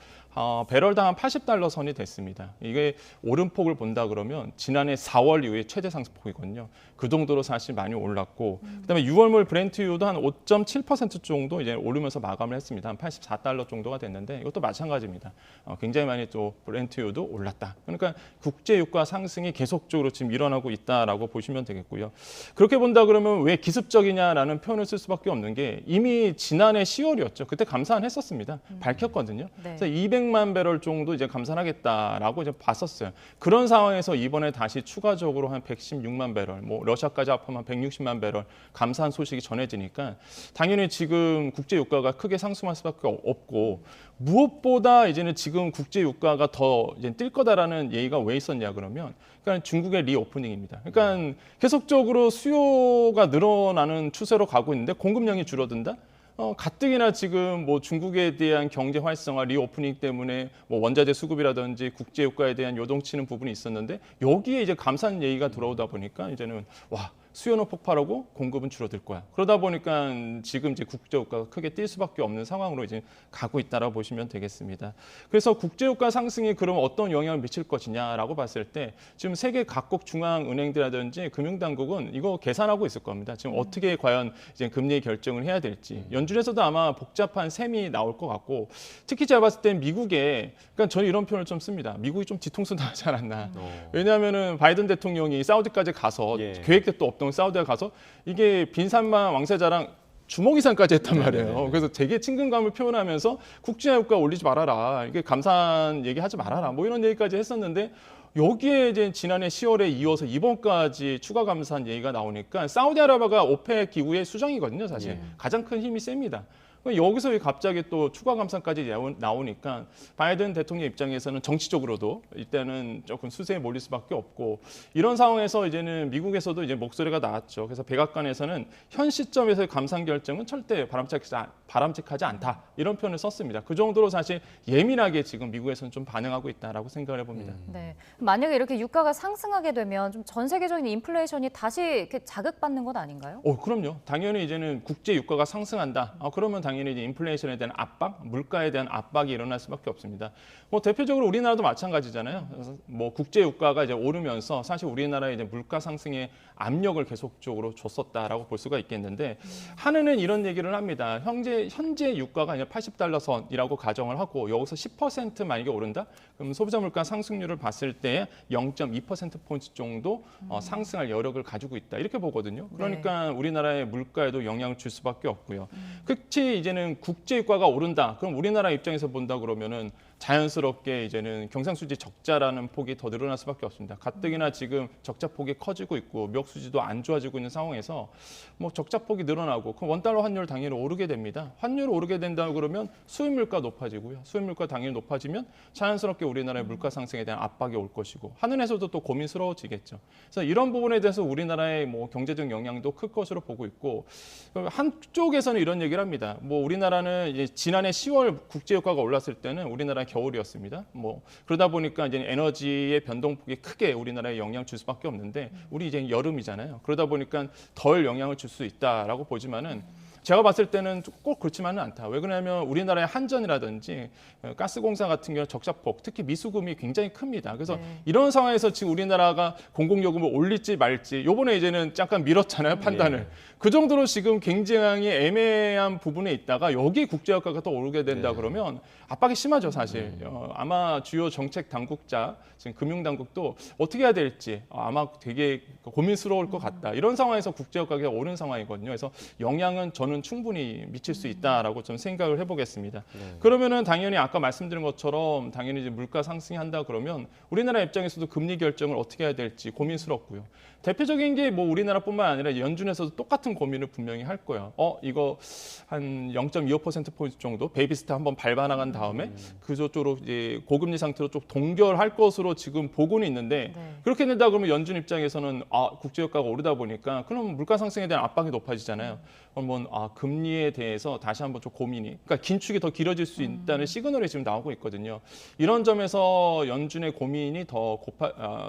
배럴당 한 $80 선이 됐습니다. 이게 오름폭을 본다 그러면 지난해 4월 이후에 최대 상승폭이거든요. 그 정도로 사실 많이 올랐고 그다음에 6월물 브렌트유도 한 5.7% 정도 이제 오르면서 마감을 했습니다. 한 $84 정도가 됐는데 이것도 마찬가지입니다. 굉장히 많이 또 브렌트유도 올랐다. 그러니까 국제 유가 상승이 계속적으로 지금 일어나고 있다라고 보시면 되겠고요. 그렇게 본다 그러면 왜 기습적이냐라는 표현을 쓸 수밖에 없는 게 이미 지난해 10월이었죠. 그때 감산했었습니다. 밝혔거든요. 네. 그래서 200만 배럴 정도 이제 감산하겠다라고 이제 봤었어요. 그런 상황에서 이번에 다시 추가적으로 한 116만 배럴, 뭐 러시아까지 합하면 160만 배럴 감산 소식이 전해지니까 당연히 지금 국제 유가가 크게 상승할 수밖에 없고 무엇보다 이제는 지금 국제 유가가 더 이제 뛸 거다라는 얘기가 왜 있었냐 그러면 그러니까 중국의 리오프닝입니다. 그러니까 계속적으로 수요가 늘어나는 추세로 가고 있는데 공급량이 줄어든다. 가뜩이나 지금 뭐 중국에 대한 경제 활성화, 리오프닝 때문에 뭐 원자재 수급이라든지 국제 유가에 대한 요동치는 부분이 있었는데 여기에 이제 감산 얘기가 들어오다 보니까 이제는 와. 수요는 폭발하고 공급은 줄어들 거야. 그러다 보니까 지금 이제 국제유가가 크게 뛸 수밖에 없는 상황으로 이제 가고 있다라고 보시면 되겠습니다. 그래서 국제유가 상승이 그러면 어떤 영향을 미칠 것이냐라고 봤을 때 지금 세계 각국 중앙은행들이라든지 금융당국은 이거 계산하고 있을 겁니다. 지금 어떻게 과연 이제 금리 결정을 해야 될지. 연준에서도 아마 복잡한 셈이 나올 것 같고 특히 제가 봤을 때 미국에 그러니까 저는 이런 표현을 좀 씁니다. 미국이 좀 뒤통수 나지 않았나. 왜냐하면은 바이든 대통령이 사우디까지 가서 계획도 또 없던 사우디에 가서 이게 빈산만 왕세자랑 주먹 이상까지 했단 말이에요. 그래서 되게 친근감을 표현하면서 국제유가 올리지 말아라. 이게 감산 얘기하지 말아라. 뭐 이런 얘기까지 했었는데 여기에 이제 지난해 10월에 이어서 이번까지 추가 감산 얘기가 나오니까 사우디아라비아가 오펙 기구의 수장이거든요. 사실 가장 큰 힘이 셉니다. 여기서 갑자기 또 추가 감산까지 나오니까 바이든 대통령 입장에서는 정치적으로도 이때는 조금 수세에 몰릴 수밖에 없고 이런 상황에서 이제는 미국에서도 이제 목소리가 나왔죠. 그래서 백악관에서는 현 시점에서의 감산 결정은 절대 바람직하지 않다 이런 표현을 썼습니다. 그 정도로 사실 예민하게 지금 미국에서는 좀 반응하고 있다라고 생각을 해봅니다. 네. 만약에 이렇게 유가가 상승하게 되면 좀 전 세계적인 인플레이션이 다시 이렇게 자극받는 것 아닌가요? 그럼요. 당연히 이제는 국제 유가가 상승한다. 그러면 당연히 이제 인플레이션에 대한 압박, 물가에 대한 압박이 일어날 수밖에 없습니다. 뭐 대표적으로 우리나라도 마찬가지잖아요. 그래서 뭐 국제 유가가 이제 오르면서 사실 우리나라의 이제 물가 상승에 압력을 계속적으로 줬었다라고 볼 수가 있겠는데 한은은 이런 얘기를 합니다. 현재 유가가 이제 $80 선이라고 가정을 하고 여기서 10% 만약에 오른다? 그럼 소비자 물가 상승률을 봤을 때 0.2%포인트 정도 상승할 여력을 가지고 있다. 이렇게 보거든요. 그러니까 우리나라의 물가에도 영향을 줄 수밖에 없고요. 특히 이제는 국제 유가가 오른다. 그럼 우리나라 입장에서 본다 그러면은 자연스럽게 이제는 경상수지 적자라는 폭이 더 늘어날 수밖에 없습니다. 가뜩이나 지금 적자 폭이 커지고 있고 미역수지도 안 좋아지고 있는 상황에서 뭐 적자 폭이 늘어나고 그럼 원달러 환율 당연히 오르게 됩니다. 환율 오르게 된다고 그러면 수입 물가 높아지고요. 수입 물가 당연히 높아지면 자연스럽게 우리나라의 물가 상승에 대한 압박이 올 것이고 하늘에서도 또 고민스러워지겠죠. 그래서 이런 부분에 대해서 우리나라의 뭐 경제적 영향도 클 것으로 보고 있고 한쪽에서는 이런 얘기를 합니다. 뭐 우리나라는 이제 지난해 10월 국제유가가 올랐을 때는 우리나라 겨울이었습니다. 뭐 그러다 보니까 이제 에너지의 변동폭이 크게 우리나라에 영향을 줄 수밖에 없는데 우리 이제 여름이잖아요. 그러다 보니까 덜 영향을 줄 수 있다라고 보지만은 제가 봤을 때는 꼭 그렇지만은 않다. 왜 그러냐면 우리나라의 한전이라든지 가스공사 같은 경우는 적자폭, 특히 미수금이 굉장히 큽니다. 그래서 이런 상황에서 지금 우리나라가 공공요금을 올릴지 말지 요번에 이제는 잠깐 미뤘잖아요, 판단을. 그 정도로 지금 굉장히 애매한 부분에 있다가 여기 국제유가가 더 오르게 된다 그러면 압박이 심하죠, 사실. 아마 주요 정책 당국자, 지금 금융당국도 어떻게 해야 될지 아마 되게 고민스러울 것 같다. 이런 상황에서 국제유가가 오른 상황이거든요. 그래서 영향은 저는 충분히 미칠 수 있다라고 좀 생각을 해보겠습니다. 그러면은 당연히 아까 말씀드린 것처럼 당연히 이제 물가 상승이 한다 그러면 우리나라 입장에서도 금리 결정을 어떻게 해야 될지 고민스럽고요. 대표적인 게 뭐 우리나라뿐만 아니라 연준에서도 똑같은 고민을 분명히 할 거예요. 이거 한 0.25%포인트 정도 베이비스텝 한번 밟아 나간 다음에 그쪽으로 이제 고금리 상태로 좀 동결할 것으로 지금 보고는 있는데 그렇게 된다 그러면 연준 입장에서는 국제유가가 오르다 보니까 그럼 물가 상승에 대한 압박이 높아지잖아요. 그러면 금리에 대해서 다시 한번 좀 고민이, 그러니까 긴축이 더 길어질 수 있다는 시그널이 지금 나오고 있거든요. 이런 점에서 연준의 고민이 더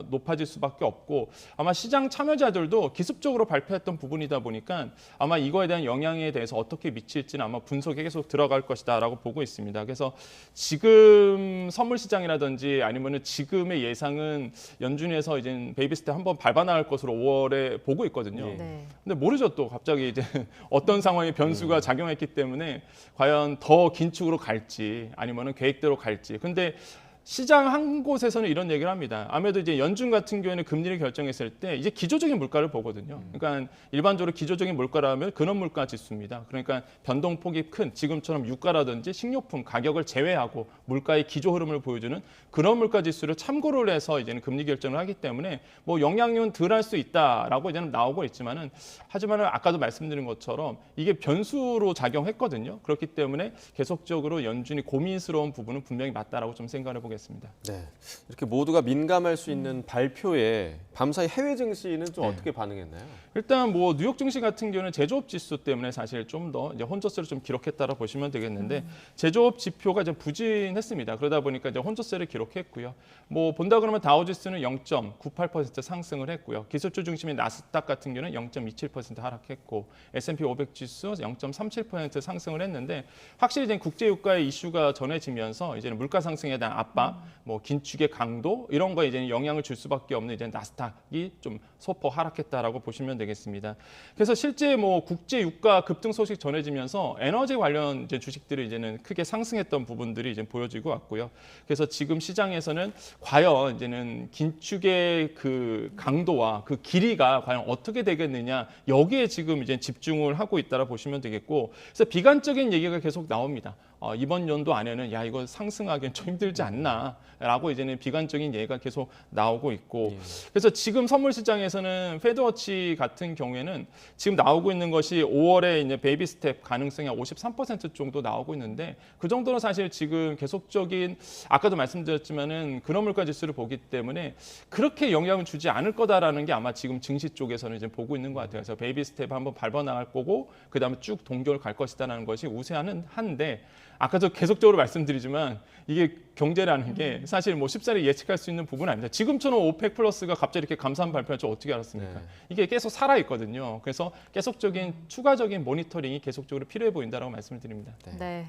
높아질 수밖에 없고 아마 시장 참여자들도 기습적으로 발표했던 부분이다 보니까 아마 이거에 대한 영향에 대해서 어떻게 미칠지는 아마 분석에 계속 들어갈 것이다라고 보고 있습니다. 그래서 지금 선물 시장이라든지 아니면은 지금의 예상은 연준에서 이제 베이비 스텝 한번 밟아 나갈 것으로 5월에 보고 있거든요. 근데 모르죠, 또 갑자기 이제 어떤 상황의 변수가 작용했기 때문에 과연 더 긴축으로 갈지 아니면은 계획대로 갈지. 근데 시장 한 곳에서는 이런 얘기를 합니다. 아무래도 이제 연준 같은 경우에는 금리를 결정했을 때 이제 기조적인 물가를 보거든요. 그러니까 일반적으로 기조적인 물가라면 근원물가 지수입니다. 그러니까 변동폭이 큰 지금처럼 유가라든지 식료품 가격을 제외하고 물가의 기조 흐름을 보여주는 근원물가 지수를 참고를 해서 이제는 금리 결정을 하기 때문에 뭐 영향은 덜 할 수 있다라고 이제는 나오고 있지만은 하지만은 아까도 말씀드린 것처럼 이게 변수로 작용했거든요. 그렇기 때문에 계속적으로 연준이 고민스러운 부분은 분명히 맞다라고 좀 생각을 해보겠습니다. 네, 이렇게 모두가 민감할 수 있는 발표에 밤사이 해외 증시는 좀 어떻게 반응했나요? 일단 뭐 뉴욕 증시 같은 경우는 제조업 지수 때문에 사실 좀 더 이제 혼조세를 좀 기록했다고 보시면 되겠는데 제조업 지표가 좀 부진했습니다. 그러다 보니까 이제 혼조세를 기록했고요. 뭐 본다 그러면 다우지수는 0.98% 상승을 했고요. 기술주 중심의 나스닥 같은 경우는 0.27% 하락했고 S&P 500 지수 0.37% 상승을 했는데 확실히 이제 국제 유가의 이슈가 전해지면서 이제는 물가 상승에 대한 압박, 뭐 긴축의 강도 이런 거에 이제 영향을 줄 수밖에 없는 이제 나스닥이 좀 소폭 하락했다라고 보시면 되겠습니다. 그래서 실제 뭐 국제 유가 급등 소식 전해지면서 에너지 관련 이제 주식들이 이제는 크게 상승했던 부분들이 이제 보여지고 왔고요. 그래서 지금 시장에서는 과연 이제는 긴축의 그 강도와 그 길이가 과연 어떻게 되겠느냐 여기에 지금 이제 집중을 하고 있다라 보시면 되겠고, 그래서 비관적인 얘기가 계속 나옵니다. 이번 연도 안에는 야 이거 상승하기엔 좀 힘들지 않나라고 이제는 비관적인 얘기가 계속 나오고 있고, 그래서 지금 선물 시장에서는 페드워치 같은 경우에는 지금 나오고 있는 것이 5월에 이제 베이비 스텝 가능성이 한 53% 정도 나오고 있는데 그 정도는 사실 지금 계속적인 아까도 말씀드렸지만은 근원물가 지수를 보기 때문에 그렇게 영향을 주지 않을 거다라는 게 아마 지금 증시 쪽에서는 이제 보고 있는 것 같아요. 그래서 베이비 스텝 한번 밟아 나갈 거고 그다음에 쭉 동결 갈 것이다라는 것이 우세하는 한데. 아까도 계속적으로 말씀드리지만 이게 경제라는 게 사실 뭐 쉽사리 예측할 수 있는 부분은 아닙니다. 지금처럼 오펙 플러스가 갑자기 이렇게 감산 발표할 줄 어떻게 알았습니까? 이게 계속 살아 있거든요. 그래서 계속적인 추가적인 모니터링이 계속적으로 필요해 보인다라고 말씀을 드립니다. 네.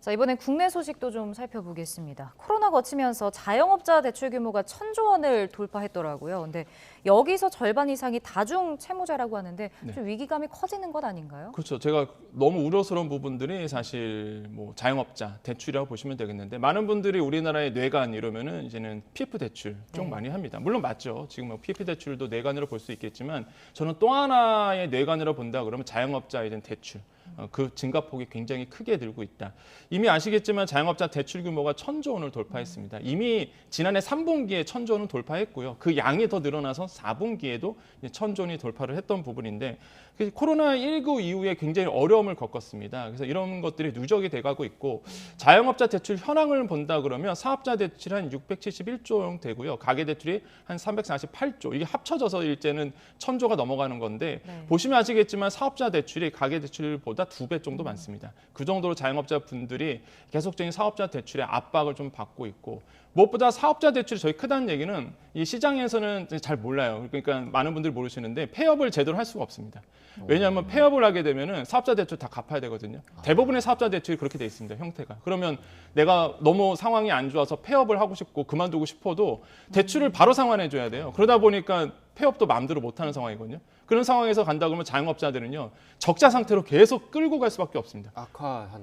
자, 이번엔 국내 소식도 좀 살펴보겠습니다. 코로나 거치면서 자영업자 대출 규모가 1,000조 원을 돌파했더라고요. 근데 여기서 절반 이상이 다중 채무자라고 하는데 좀 위기감이 커지는 것 아닌가요? 그렇죠. 제가 너무 우려스러운 부분들이 사실 뭐 자영업자 대출이라고 보시면 되겠는데 많은 분들이 우리나라의 뇌관 이러면은 이제는 PF 대출 좀 많이 합니다. 물론 맞죠. 지금 뭐 PF 대출도 뇌관으로 볼 수 있겠지만 저는 또 하나의 뇌관으로 본다 그러면 자영업자에 대한 대출. 그 증가폭이 굉장히 크게 늘고 있다. 이미 아시겠지만 자영업자 대출 규모가 1,000조 원을 돌파했습니다. 이미 지난해 3분기에 1,000조 원을 돌파했고요. 그 양이 더 늘어나서 4분기에도 1,000조 원이 돌파를 했던 부분인데 코로나19 이후에 굉장히 어려움을 겪었습니다. 그래서 이런 것들이 누적이 돼가고 있고 자영업자 대출 현황을 본다 그러면 사업자 대출이 한 671조 원 되고요. 가계대출이 한 348조. 이게 합쳐져서 일제는 1,000조가 넘어가는 건데 보시면 아시겠지만 사업자 대출이 가계대출보다 2배 정도 많습니다. 그 정도로 자영업자 분들이 계속적인 사업자 대출의 압박을 좀 받고 있고 무엇보다 사업자 대출이 저희 크다는 얘기는 이 시장에서는 잘 몰라요. 그러니까 많은 분들이 모르시는데 폐업을 제대로 할 수가 없습니다. 왜냐하면 폐업을 하게 되면은 사업자 대출 다 갚아야 되거든요. 대부분의 사업자 대출이 그렇게 돼 있습니다. 형태가. 그러면 내가 너무 상황이 안 좋아서 폐업을 하고 싶고 그만두고 싶어도 대출을 바로 상환해 줘야 돼요. 그러다 보니까 폐업도 마음대로 못 하는 상황이거든요. 그런 상황에서 간다 그러면 자영업자들은요. 적자 상태로 계속 끌고 갈 수밖에 없습니다.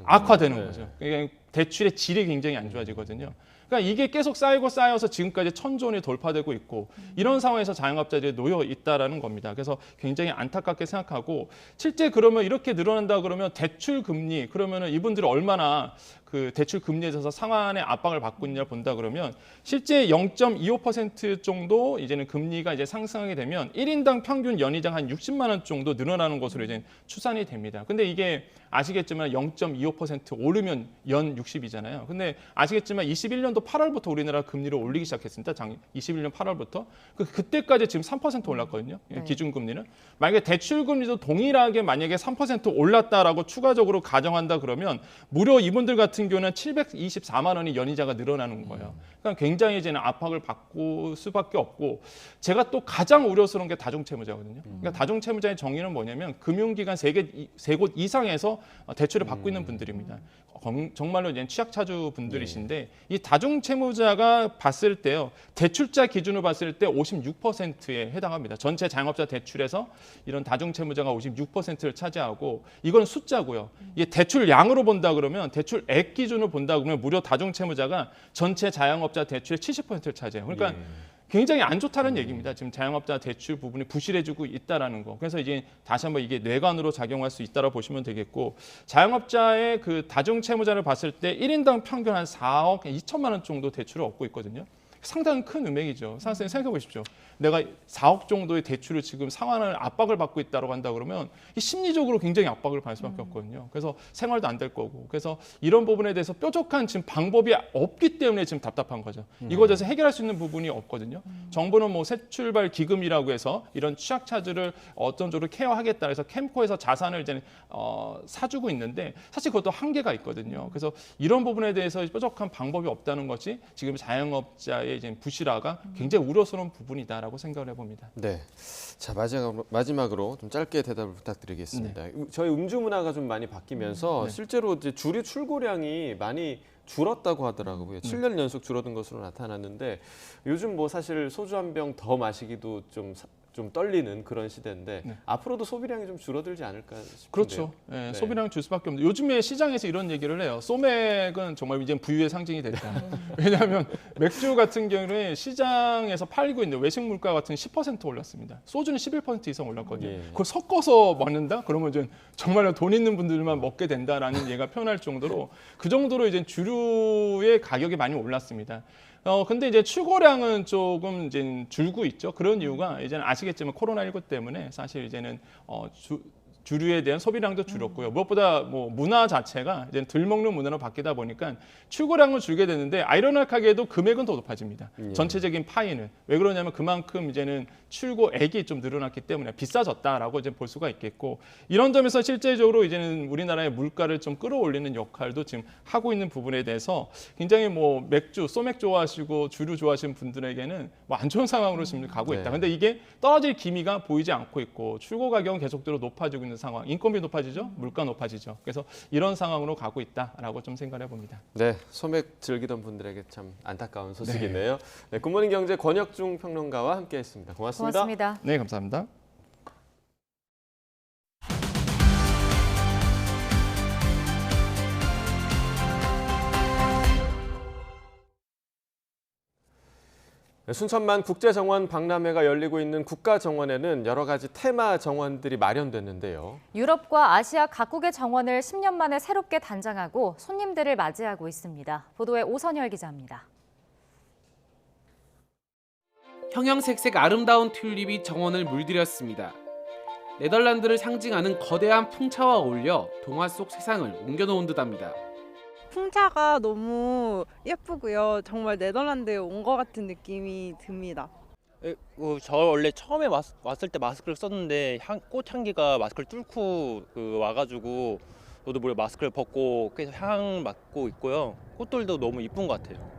악화되는 거죠. 그러니까 대출의 질이 굉장히 안 좋아지거든요. 그러니까 이게 계속 쌓여서 지금까지 1,000조 원이 돌파되고 있고 이런 상황에서 자영업자들이 놓여 있다라는 겁니다. 그래서 굉장히 안타깝게 생각하고 실제 그러면 이렇게 늘어난다 그러면 대출 금리 그러면은 이분들이 얼마나 그 대출 금리에 있어서 상환의 압박을 받고 있냐 본다 그러면 실제 0.25% 정도 이제는 금리가 이제 상승하게 되면 1인당 평균 연이자 한 60만 원 정도 늘어나는 것으로 이제 추산이 됩니다. 근데 이게 아시겠지만 0.25% 오르면 연 60이잖아요. 근데 아시겠지만 21년도 8월부터 우리나라 금리를 올리기 시작했습니다. 21년 8월부터. 그때까지 지금 3% 올랐거든요. 기준금리는. 만약에 대출금리도 동일하게 만약에 3% 올랐다라고 추가적으로 가정한다 그러면 무려 이분들 같은 경우는 724만 원이 연이자가 늘어나는 거예요. 그러니까 굉장히 이제는 압박을 받고 수밖에 없고 제가 또 가장 우려스러운 게 다중채무자거든요. 그러니까 다중채무자의 정의는 뭐냐면 금융기관 3곳 이상에서 대출을 받고 있는 분들입니다. 정말로 이제 취약차주 분들이신데 이 다중채무자가 봤을 때요. 대출자 기준으로 봤을 때 56%에 해당합니다. 전체 자영업자 대출에서 이런 다중채무자가 56%를 차지하고 이건 숫자고요. 이게 대출량으로 본다 그러면 대출액 기준으로 본다 그러면 무려 다중채무자가 전체 자영업자 대출의 70%를 차지해요. 그러니까 굉장히 안 좋다는 얘기입니다. 지금 자영업자 대출 부분이 부실해지고 있다라는 거. 그래서 이제 다시 한번 이게 뇌관으로 작용할 수 있다라고 보시면 되겠고 자영업자의 그 다중채무자를 봤을 때 1인당 평균 한 4억 2천만 원 정도 대출을 얻고 있거든요. 상당히 큰 금액이죠. 생각해 보십시오. 내가 4억 정도의 대출을 지금 상환을 압박을 받고 있다고 한다 그러면 심리적으로 굉장히 압박을 받을 수밖에 없거든요. 그래서 생활도 안 될 거고. 그래서 이런 부분에 대해서 뾰족한 지금 방법이 없기 때문에 지금 답답한 거죠. 이거에 대해서 해결할 수 있는 부분이 없거든요. 정부는 뭐 새출발 기금이라고 해서 이런 취약차주를 어떤 쪽으로 케어하겠다 해서 캠코에서 자산을 이제 사주고 있는데 사실 그것도 한계가 있거든요. 그래서 이런 부분에 대해서 뾰족한 방법이 없다는 것이 지금 자영업자의 이제 부실화가 굉장히 우려스러운 부분이다라고 생각을 해봅니다. 네, 자 마지막으로 좀 짧게 대답을 부탁드리겠습니다. 저희 음주 문화가 좀 많이 바뀌면서 실제로 이제 주류 출고량이 많이 줄었다고 하더라고요. 7년 연속 줄어든 것으로 나타났는데 요즘 뭐 사실 소주 한 병 더 마시기도 좀 떨리는 그런 시대인데 앞으로도 소비량이 좀 줄어들지 않을까 싶은데요. 그렇죠. 네, 소비량이 줄 수밖에 없는데 요즘에 시장에서 이런 얘기를 해요. 소맥은 정말 이제 부유의 상징이 됐다. 왜냐하면 맥주 같은 경우에 시장에서 팔리고 있는 외식 물가 같은 10% 올랐습니다. 소주는 11% 이상 올랐거든요. 그걸 섞어서 먹는다? 그러면 이제 정말 돈 있는 분들만 먹게 된다라는 얘가 표현할 정도로 그 정도로 이제 주류의 가격이 많이 올랐습니다. 근데 이제 출고량은 조금 이제 줄고 있죠. 그런 이유가 이제는 아시겠지만 코로나19 때문에 사실 이제는 주류에 대한 소비량도 줄었고요. 무엇보다 뭐 문화 자체가 이제 덜 먹는 문화로 바뀌다 보니까 출고량은 줄게 되는데 아이러니하게도 금액은 더 높아집니다. 전체적인 파이는. 왜 그러냐면 그만큼 이제는 출고액이 좀 늘어났기 때문에 비싸졌다라고 이제 볼 수가 있겠고 이런 점에서 실제적으로 이제는 우리나라의 물가를 좀 끌어올리는 역할도 지금 하고 있는 부분에 대해서 굉장히 뭐 맥주, 소맥 좋아하시고 주류 좋아하시는 분들에게는 뭐 안 좋은 상황으로 지금 가고 있다. 근데 이게 떨어질 기미가 보이지 않고 있고 출고 가격은 계속적으로 높아지고 있는 상황. 인건비 높아지죠, 물가 높아지죠. 그래서 이런 상황으로 가고 있다라고 좀 생각을 해봅니다. 네, 소맥 즐기던 분들에게 참 안타까운 소식이네요. 네, 굿모닝 경제 권혁중 평론가와 함께했습니다. 고맙습니다. 네, 감사합니다. 순천만 국제정원 박람회가 열리고 있는 국가정원에는 여러 가지 테마 정원들이 마련됐는데요. 유럽과 아시아 각국의 정원을 10년 만에 새롭게 단장하고 손님들을 맞이하고 있습니다. 보도에 오선열 기자입니다. 형형색색 아름다운 튤립이 정원을 물들였습니다. 네덜란드를 상징하는 거대한 풍차와 어울려 동화 속 세상을 옮겨놓은 듯합니다. 풍차가 너무 예쁘고요. 정말 네덜란드에 온 것 같은 느낌이 듭니다. 저 원래 처음에 왔을 때 마스크를 썼는데 꽃향기가 마스크를 뚫고 와가지고 저도 모르게 마스크를 벗고 계속 향 맡고 있고요. 꽃들도 너무 이쁜 것 같아요.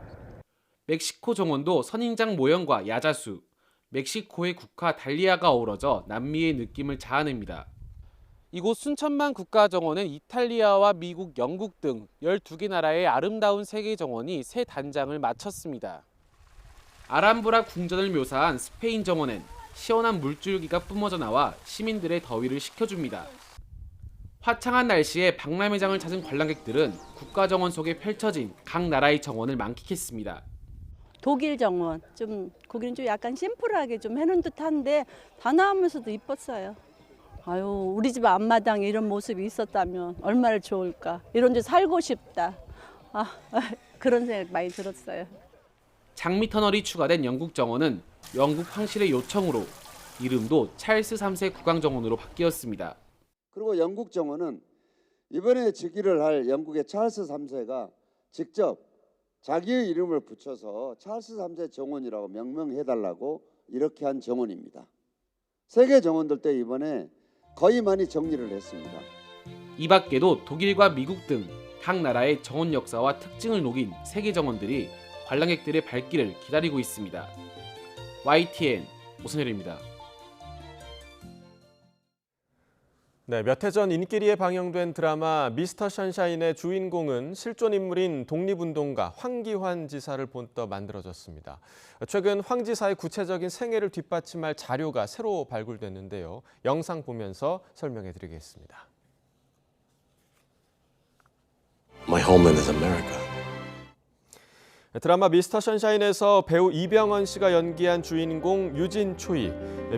멕시코 정원도 선인장 모형과 야자수, 멕시코의 국화 달리아가 어우러져 남미의 느낌을 자아냅니다. 이곳 순천만 국가정원은 이탈리아와 미국, 영국 등 12개 나라의 아름다운 세계 정원이 새 단장을 마쳤습니다. 아람브라 궁전을 묘사한 스페인 정원엔 시원한 물줄기가 뿜어져 나와 시민들의 더위를 식혀줍니다. 화창한 날씨에 박람회장을 찾은 관람객들은 국가정원 속에 펼쳐진 각 나라의 정원을 만끽했습니다. 독일 정원, 거기는 좀 약간 심플하게 좀 해놓은 듯한데 다나오면서도 이뻤어요. 아유, 우리 집 앞마당에 이런 모습이 있었다면 얼마나 좋을까. 이런 데 살고 싶다. 그런 생각 많이 들었어요. 장미터널이 추가된 영국 정원은 영국 황실의 요청으로 이름도 찰스 3세 국왕정원으로 바뀌었습니다. 그리고 영국 정원은 이번에 즉위를 할 영국의 찰스 3세가 직접 자기의 이름을 붙여서 찰스 3세 정원이라고 명명해달라고 이렇게 한 정원입니다. 세계 정원들 때 이번에 거의 많이 정리를 했습니다. 이 밖에도 독일과 미국 등 각 나라의 정원 역사와 특징을 녹인 세계 정원들이 관람객들의 발길을 기다리고 있습니다. YTN 오선열입니다. 네, 몇 해 전 인기리에 방영된 드라마 미스터 션샤인의 주인공은 실존 인물인 독립운동가 황기환 지사를 본떠 만들어졌습니다. 최근 황 지사의 구체적인 생애를 뒷받침할 자료가 새로 발굴됐는데요. 영상 보면서 설명해 드리겠습니다. My homeland is America. 드라마 미스터 션샤인에서 배우 이병헌 씨가 연기한 주인공 유진 초이.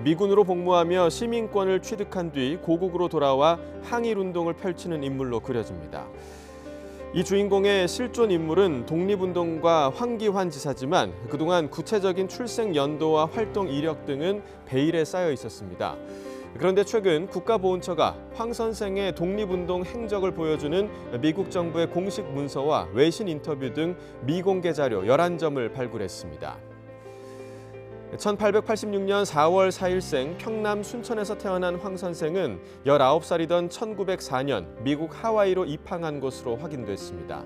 미군으로 복무하며 시민권을 취득한 뒤 고국으로 돌아와 항일운동을 펼치는 인물로 그려집니다. 이 주인공의 실존 인물은 독립운동가 황기환 지사지만 그동안 구체적인 출생 연도와 활동 이력 등은 베일에 쌓여 있었습니다. 그런데 최근 국가보훈처가 황 선생의 독립운동 행적을 보여주는 미국 정부의 공식 문서와 외신 인터뷰 등 미공개 자료 11점을 발굴했습니다. 1886년 4월 4일생 평남 순천에서 태어난 황 선생은 19살이던 1904년 미국 하와이로 입항한 것으로 확인됐습니다.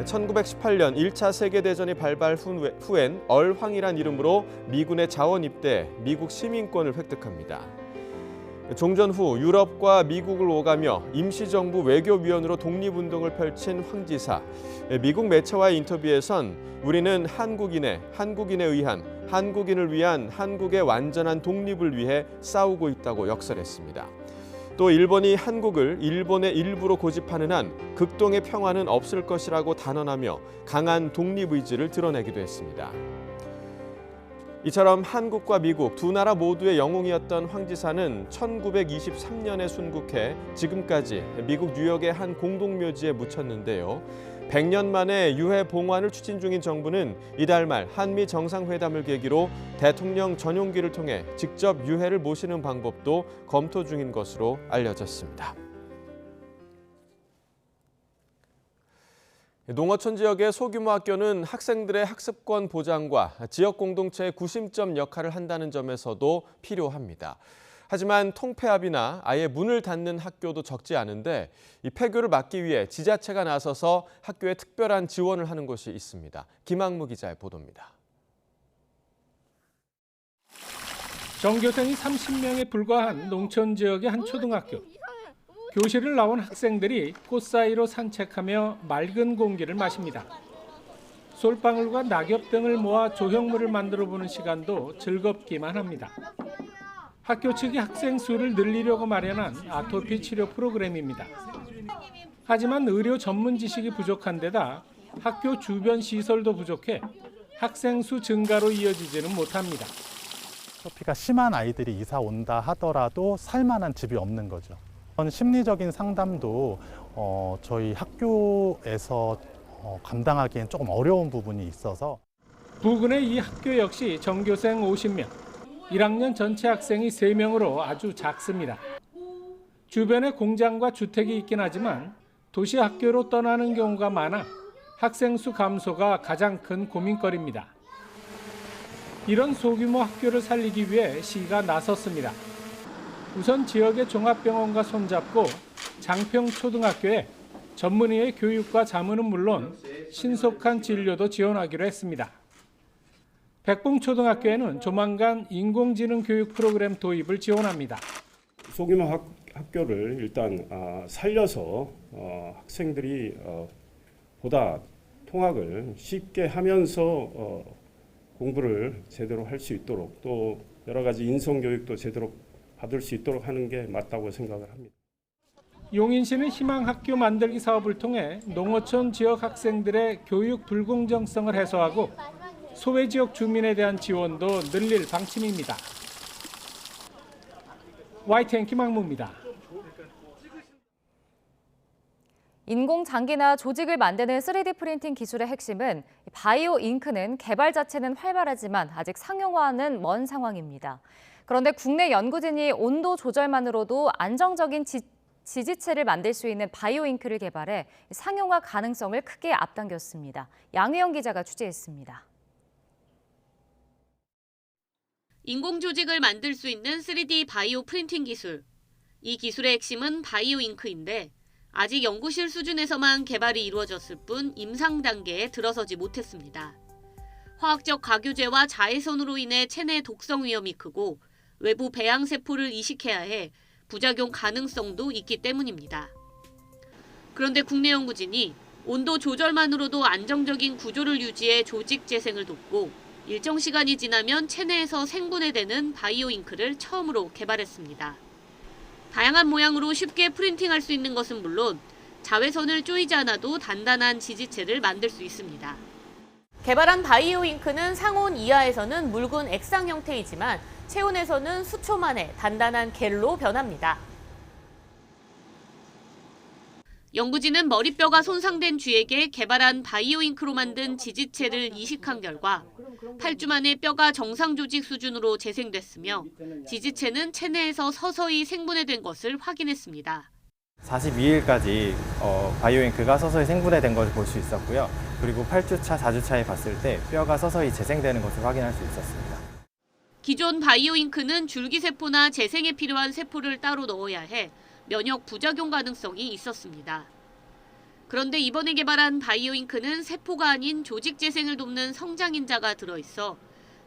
1918년 1차 세계대전이 발발 후엔 얼황이란 이름으로 미군에 자원 입대, 미국 시민권을 획득합니다. 종전 후 유럽과 미국을 오가며 임시정부 외교위원으로 독립운동을 펼친 황 지사. 미국 매체와의 인터뷰에선 우리는 한국인에 의한, 한국인을 위한 한국의 완전한 독립을 위해 싸우고 있다고 역설했습니다. 또 일본이 한국을 일본의 일부로 고집하는 한 극동의 평화는 없을 것이라고 단언하며 강한 독립의지를 드러내기도 했습니다. 이처럼 한국과 미국 두 나라 모두의 영웅이었던 황 지사는 1923년에 순국해 지금까지 미국 뉴욕의 한 공동묘지에 묻혔는데요. 100년 만에 유해 봉환을 추진 중인 정부는 이달 말 한미 정상회담을 계기로 대통령 전용기를 통해 직접 유해를 모시는 방법도 검토 중인 것으로 알려졌습니다. 농어촌 지역의 소규모 학교는 학생들의 학습권 보장과 지역 공동체의 구심점 역할을 한다는 점에서도 필요합니다. 하지만 통폐합이나 아예 문을 닫는 학교도 적지 않은데 이 폐교를 막기 위해 지자체가 나서서 학교에 특별한 지원을 하는 곳이 있습니다. 김학무 기자의 보도입니다. 전교생이 30명에 불과한 농촌 지역의 한 초등학교. 교실을 나온 학생들이 꽃 사이로 산책하며 맑은 공기를 마십니다. 솔방울과 낙엽 등을 모아 조형물을 만들어보는 시간도 즐겁기만 합니다. 학교 측이 학생 수를 늘리려고 마련한 아토피 치료 프로그램입니다. 하지만 의료 전문 지식이 부족한 데다 학교 주변 시설도 부족해 학생 수 증가로 이어지지는 못합니다. 아토피가 심한 아이들이 이사 온다 하더라도 살만한 집이 없는 거죠. 심리적인 상담도 저희 학교에서 감당하기엔 조금 어려운 부분이 있어서 부근의 이 학교 역시 전교생 50명, 1학년 전체 학생이 3명으로 아주 작습니다. 주변에 공장과 주택이 있긴 하지만 도시 학교로 떠나는 경우가 많아 학생 수 감소가 가장 큰 고민거리입니다. 이런 소규모 학교를 살리기 위해 시가 나섰습니다. 우선 지역의 종합병원과 손잡고 장평초등학교에 전문의의 교육과 자문은 물론 신속한 진료도 지원하기로 했습니다. 백봉초등학교에는 조만간 인공지능 교육 프로그램 도입을 지원합니다. 소규모 학교를 일단 살려서 학생들이 보다 통학을 쉽게 하면서 공부를 제대로 할 수 있도록 또 여러 가지 인성교육도 제대로 받을 수 있도록 하는 게 맞다고 생각을 합니다. 용인시는 희망학교 만들기 사업을 통해 농어촌 지역 학생들의 교육 불공정성을 해소하고 소외지역 주민에 대한 지원도 늘릴 방침입니다. YTN 김학무입니다. 인공장기나 조직을 만드는 3D 프린팅 기술의 핵심은 바이오 잉크는 개발 자체는 활발하지만 아직 상용화는 먼 상황입니다. 그런데 국내 연구진이 온도 조절만으로도 안정적인 지지체를 만들 수 있는 바이오 잉크를 개발해 상용화 가능성을 크게 앞당겼습니다. 양희영 기자가 취재했습니다. 인공 조직을 만들 수 있는 3D 바이오 프린팅 기술. 이 기술의 핵심은 바이오 잉크인데 아직 연구실 수준에서만 개발이 이루어졌을 뿐 임상 단계에 들어서지 못했습니다. 화학적 과교제와 자외선으로 인해 체내 독성 위험이 크고 외부 배양 세포를 이식해야 해 부작용 가능성도 있기 때문입니다. 그런데 국내 연구진이 온도 조절만으로도 안정적인 구조를 유지해 조직 재생을 돕고 일정 시간이 지나면 체내에서 생분해되는 바이오 잉크를 처음으로 개발했습니다. 다양한 모양으로 쉽게 프린팅할 수 있는 것은 물론 자외선을 쪼이지 않아도 단단한 지지체를 만들 수 있습니다. 개발한 바이오 잉크는 상온 이하에서는 묽은 액상 형태이지만 체온에서는 수초 만에 단단한 겔로 변합니다. 연구진은 머리뼈가 손상된 쥐에게 개발한 바이오 잉크로 만든 지지체를 이식한 결과 8주 만에 뼈가 정상 조직 수준으로 재생됐으며 지지체는 체내에서 서서히 생분해된 것을 확인했습니다. 42일까지 바이오 잉크가 서서히 생분해된 것을 볼 수 있었고요. 그리고 8주차, 4주차에 봤을 때 뼈가 서서히 재생되는 것을 확인할 수 있었습니다. 기존 바이오 잉크는 줄기세포나 재생에 필요한 세포를 따로 넣어야 해 면역 부작용 가능성이 있었습니다. 그런데 이번에 개발한 바이오 잉크는 세포가 아닌 조직 재생을 돕는 성장인자가 들어있어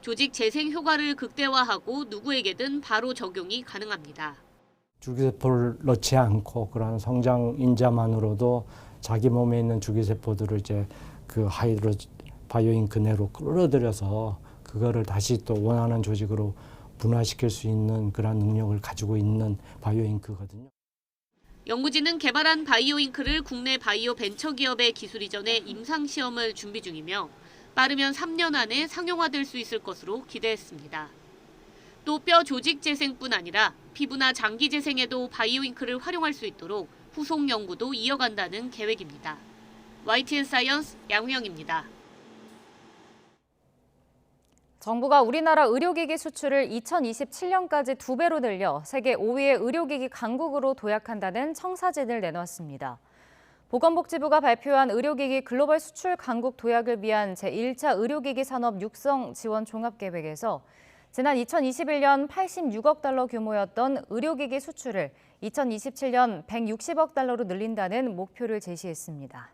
조직 재생 효과를 극대화하고 누구에게든 바로 적용이 가능합니다. 줄기세포를 넣지 않고 그런 성장인자만으로도 자기 몸에 있는 줄기세포들을 이제 그 바이오 잉크 내로 끌어들여서 그거를 다시 또 원하는 조직으로 분화시킬 수 있는 그런 능력을 가지고 있는 바이오 잉크거든요. 연구진은 개발한 바이오 잉크를 국내 바이오 벤처 기업에 기술 이전해 임상 시험을 준비 중이며 빠르면 3년 안에 상용화될 수 있을 것으로 기대했습니다. 또 뼈 조직 재생뿐 아니라 피부나 장기 재생에도 바이오 잉크를 활용할 수 있도록 후속 연구도 이어간다는 계획입니다. YTN 사이언스 양우영입니다. 정부가 우리나라 의료기기 수출을 2027년까지 2배로 늘려 세계 5위의 의료기기 강국으로 도약한다는 청사진을 내놓았습니다. 보건복지부가 발표한 의료기기 글로벌 수출 강국 도약을 위한 제1차 의료기기 산업 육성 지원 종합계획에서 지난 2021년 86억 달러 규모였던 의료기기 수출을 2027년 160억 달러로 늘린다는 목표를 제시했습니다.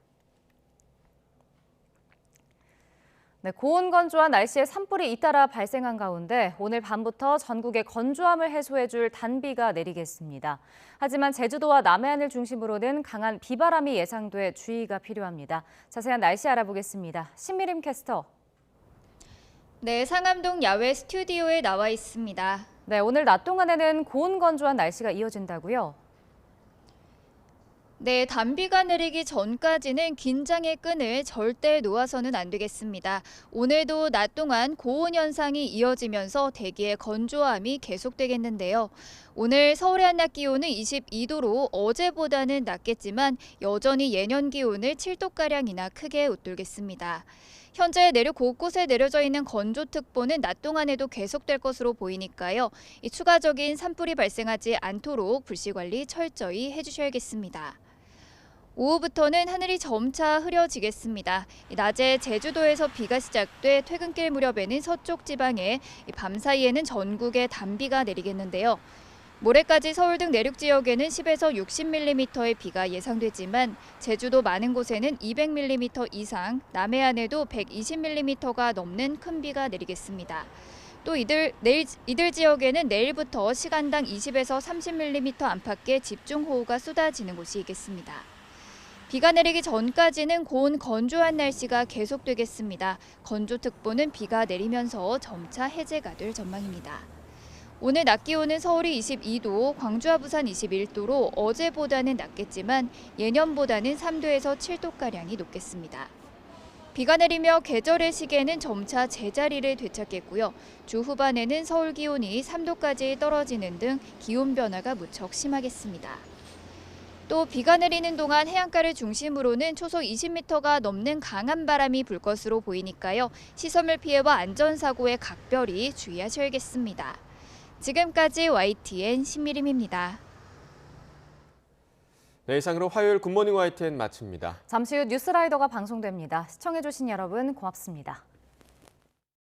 네, 고온건조한 날씨에 산불이 잇따라 발생한 가운데 오늘 밤부터 전국에 건조함을 해소해줄 단비가 내리겠습니다. 하지만 제주도와 남해안을 중심으로는 강한 비바람이 예상돼 주의가 필요합니다. 자세한 날씨 알아보겠습니다. 신미림 캐스터. 네, 상암동 야외 스튜디오에 나와 있습니다. 네, 오늘 낮 동안에는 고온건조한 날씨가 이어진다고요? 네, 단비가 내리기 전까지는 긴장의 끈을 절대 놓아서는 안 되겠습니다. 오늘도 낮 동안 고온 현상이 이어지면서 대기의 건조함이 계속되겠는데요. 오늘 서울의 한낮 기온은 22도로 어제보다는 낮겠지만 여전히 예년 기온을 7도가량이나 크게 웃돌겠습니다. 현재 내륙 곳곳에 내려져 있는 건조특보는 낮 동안에도 계속될 것으로 보이니까요. 이 추가적인 산불이 발생하지 않도록 불씨 관리 철저히 해주셔야겠습니다. 오후부터는 하늘이 점차 흐려지겠습니다. 낮에 제주도에서 비가 시작돼 퇴근길 무렵에는 서쪽 지방에, 밤 사이에는 전국에 단비가 내리겠는데요. 모레까지 서울 등 내륙 지역에는 10에서 60mm의 비가 예상되지만 제주도 많은 곳에는 200mm 이상, 남해안에도 120mm가 넘는 큰 비가 내리겠습니다. 또 이들 지역에는 내일부터 시간당 20에서 30mm 안팎의 집중호우가 쏟아지는 곳이 있겠습니다. 비가 내리기 전까지는 고온 건조한 날씨가 계속되겠습니다. 건조특보는 비가 내리면서 점차 해제가 될 전망입니다. 오늘 낮 기온은 서울이 22도, 광주와 부산 21도로 어제보다는 낮겠지만 예년보다는 3도에서 7도가량이 높겠습니다. 비가 내리며 계절의 시계는 점차 제자리를 되찾겠고요. 주 후반에는 서울 기온이 3도까지 떨어지는 등 기온 변화가 무척 심하겠습니다. 또 비가 내리는 동안 해안가를 중심으로는 초속 20m가 넘는 강한 바람이 불 것으로 보이니까요. 시설물 피해와 안전사고에 각별히 주의하셔야겠습니다. 지금까지 YTN 신미림입니다. 네, 이상으로 화요일 굿모닝 YTN 마칩니다. 잠시 후 뉴스라이더가 방송됩니다. 시청해주신 여러분 고맙습니다.